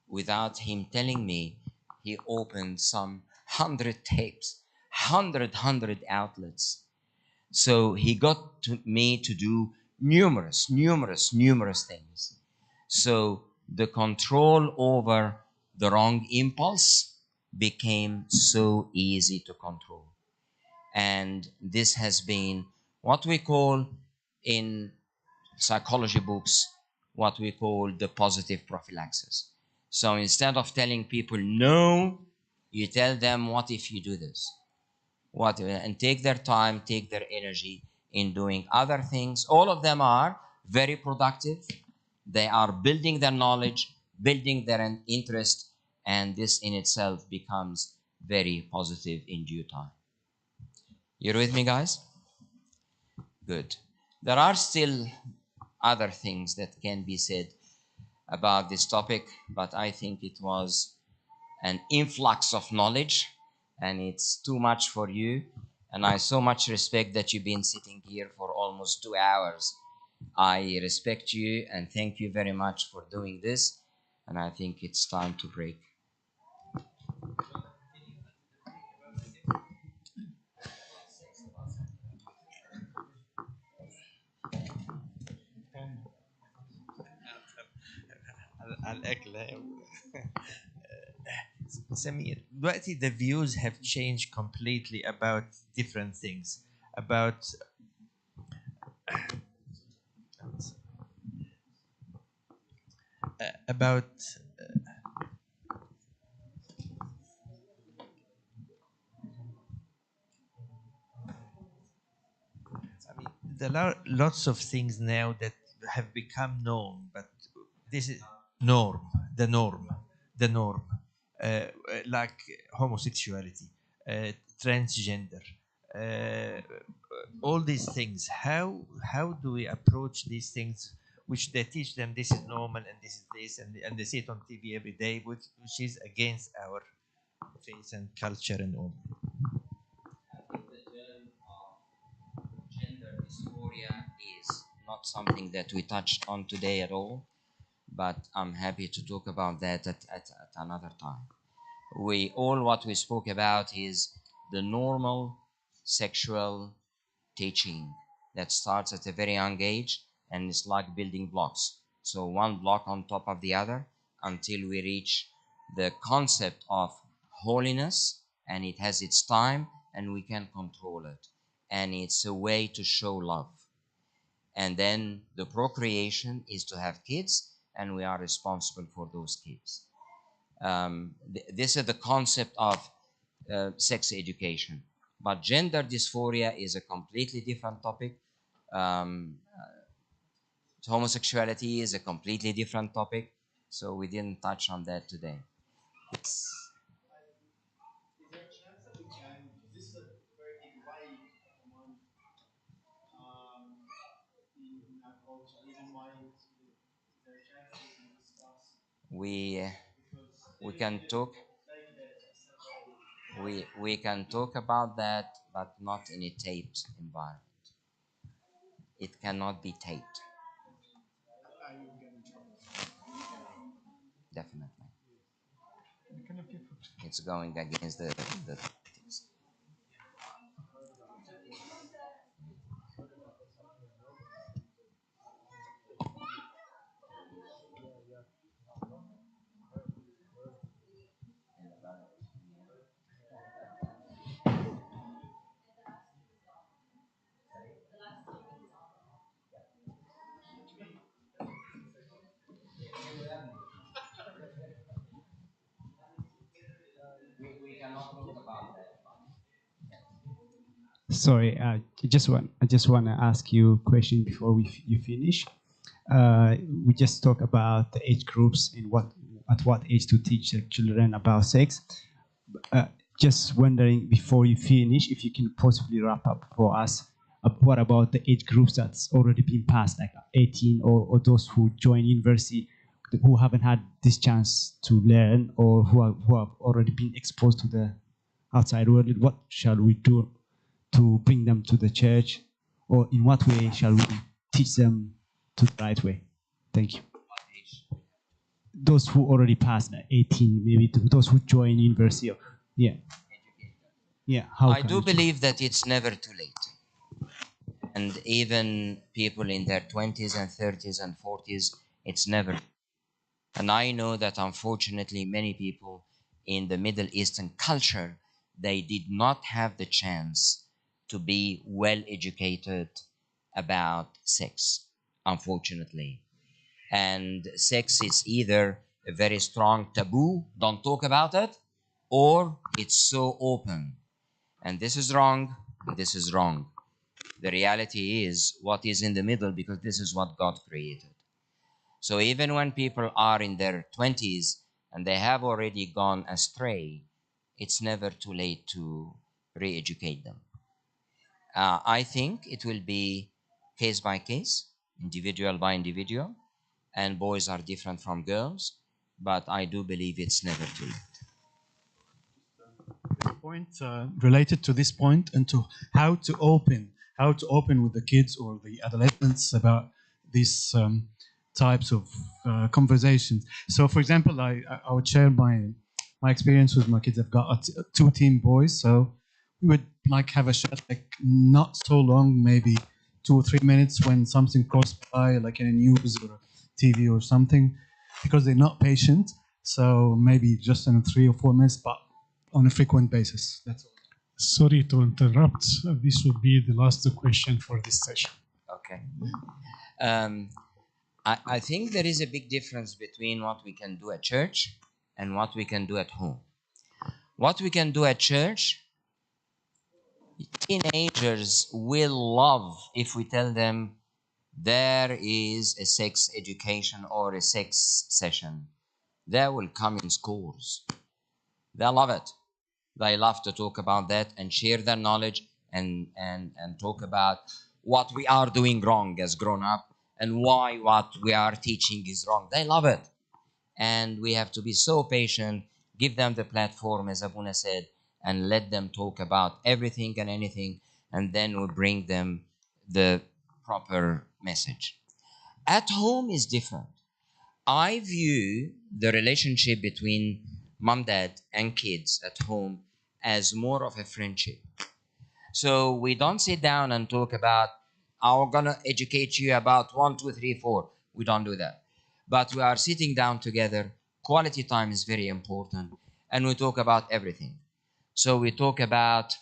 A: without him telling me, he opened some 100 tapes, 100 outlets. So he got me to do numerous things. So the control over the wrong impulse became so easy to control. And this has been what we call in psychology books, what we call the positive prophylaxis. So instead of telling people no, you tell them, what if you do this? What, and take their time, take their energy in doing other things. All of them are very productive. They are building their knowledge, building their interest, and this in itself becomes very positive in due time. You're with me, guys? Good. There are still other things that can be said about this topic, but I think it was an influx of knowledge and it's too much for you. And I so much respect that you've been sitting here for almost 2 hours. I respect you and thank you very much for doing this. And I think it's time to break.
H: على الأكل سمير دلوقتي the views have changed completely about different things about I mean there are lots of things now that have become known, but this is norm the norm the norm like homosexuality, transgender, uh, all these things. How do we approach these things which they teach them this is normal and this is this, and they see it on TV every day, which is against our faith and culture and all.
A: I think the term of gender dysphoria is not something that we touched on today at all, but I'm happy to talk about that at another time. What we spoke about is the normal sexual teaching that starts at a very young age and it's like building blocks. So one block on top of the other until we reach the concept of holiness, and it has its time and we can control it. And it's a way to show love. And then the procreation is to have kids, and we are responsible for those kids. This is the concept of sex education. But gender dysphoria is a completely different topic. Um, Homosexuality is a completely different topic. So we didn't touch on that today. It's, we we can talk. We can talk about that, but not in a taped environment. It cannot be taped. Definitely. It's going against the we cannot talk about that.
I: Sorry, I just want to ask you a question before you finish. We just talk about the age groups and at what age to teach the children about sex. Uh, just wondering before you finish, if you can possibly wrap up for us. What about the age groups that's already been passed, like 18, or those who join university, who haven't had this chance to learn, or who have already been exposed to the outside world? What shall we do to bring them to the church, or in what way shall we teach them to the right way? Thank you. Those who already passed 18, maybe to those who join university. Yeah. Yeah.
A: I do believe that it's never too late. And even people in their 20s and 30s and 40s, it's never. And I know that unfortunately many people in the Middle Eastern culture, they did not have the chance to be well educated about sex, unfortunately. And sex is either a very strong taboo, don't talk about it, or it's so open. And this is wrong, and this is wrong. The reality is what is in the middle, because this is what God created. So even when people are in their 20s and they have already gone astray, it's never too late to re-educate them. I think it will be case by case, individual by individual, and boys are different from girls, but I do believe it's never too late.
J: Point related to this point and to how to open with the kids or the adolescents about these types of conversations. So, for example, I would share my experience with my kids. I've got two teen boys, so we would like have a chat, like not so long, maybe 2 or 3 minutes when something crossed by, like in a news or a TV or something, because they're not patient. So maybe just in 3 or 4 minutes, but on a frequent basis. That's all.
C: Sorry to interrupt. This would be the last question for this session.
A: Okay. I think there is a big difference between what we can do at church and what we can do at home. What we can do at church, teenagers will love if we tell them there is a sex education or a sex session. They will come in schools. They love it. They love to talk about that and share their knowledge and talk about what we are doing wrong as grown up and why what we are teaching is wrong. They love it. And we have to be so patient, give them the platform, as Abuna said, and let them talk about everything and anything, and then we bring them the proper message. At home is different. I view the relationship between mom, dad, and kids at home as more of a friendship. So we don't sit down and talk about, I'm gonna educate you about 1, 2, 3, 4. We don't do that. But we are sitting down together. Quality time is very important. And we talk about everything. So we talk about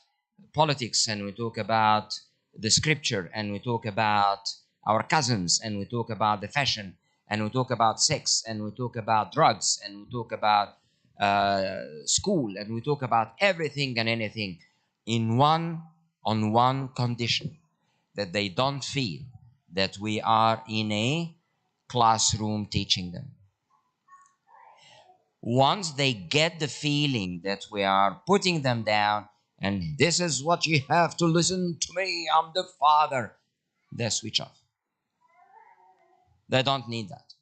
A: politics, and we talk about the scripture, and we talk about our cousins, and we talk about the fashion, and we talk about sex, and we talk about drugs, and we talk about school, and we talk about everything and anything on one condition, that they don't feel that we are in a classroom teaching them. Once they get the feeling that we are putting them down and this is what you have to listen to me, I'm the father, they switch off. They don't need that.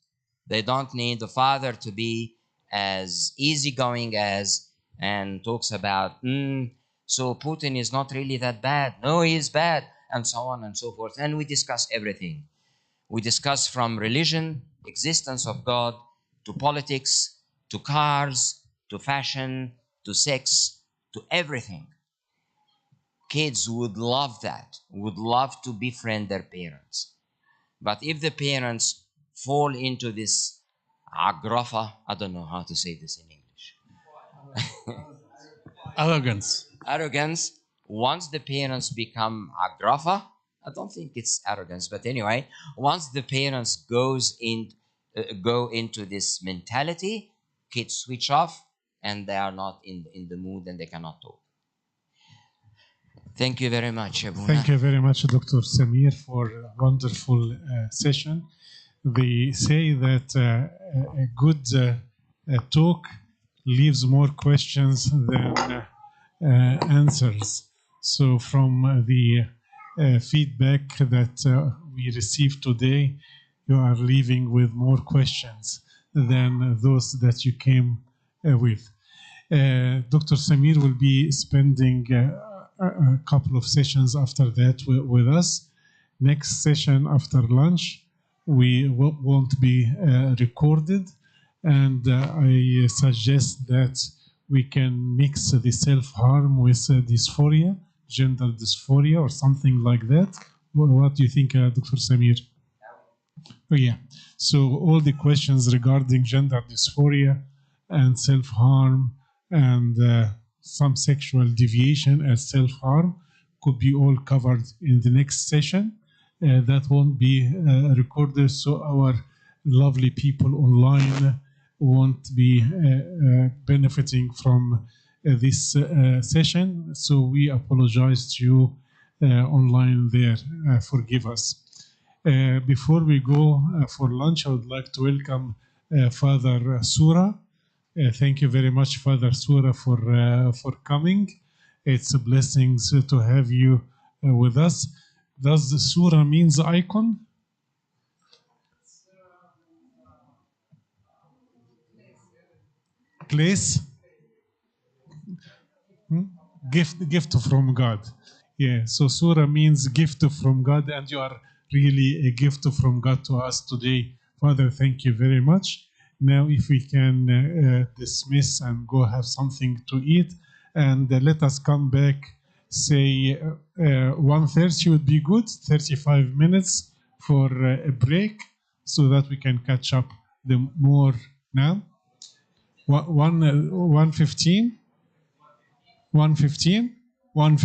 A: They don't need the father to be as easygoing as and talks about, so Putin is not really that bad. No, he is bad, and so on and so forth. And we discuss everything. We discuss from religion, existence of God, to politics, to cars, to fashion, to sex, to everything. Kids would love that, would love to befriend their parents. But if the parents fall into this agrafa, I don't know how to say this in English.
J: Arrogance.
A: Arrogance. Once the parents become agrafa, I don't think it's arrogance, but anyway, once the parents go into this mentality, kids switch off and they are not in the mood and they cannot talk. Thank you very much, Abuna.
C: Thank you very much, Dr. Samir, for a wonderful session. They say that a good talk leaves more questions than answers. So from the feedback that we received today, you are leaving with more questions than those that you came with. Dr. Samir will be spending a couple of sessions after that with us. Next session after lunch, we won't be recorded, and I suggest that we can mix the self-harm with dysphoria, gender dysphoria, or something like that. What do you think, Dr. Samir? Oh, yeah. So all the questions regarding gender dysphoria and self-harm and some sexual deviation as self-harm could be all covered in the next session. That won't be recorded, so our lovely people online won't be benefiting from this session. So we apologize to you online there. Forgive us. Before we go for lunch, I would like to welcome Father Sura. Thank you very much, Father Sura, for coming. It's a blessing to have you with us. Does the Sura means icon? Place? Gift from God. Yeah, so Surah means gift from God, and you are really a gift from God to us today. Father, thank you very much. Now, if we can dismiss and go have something to eat, and let us come back, say 1:30 would be good, 35 minutes for a break, so that we can catch up the more now. 1:15? 1:15?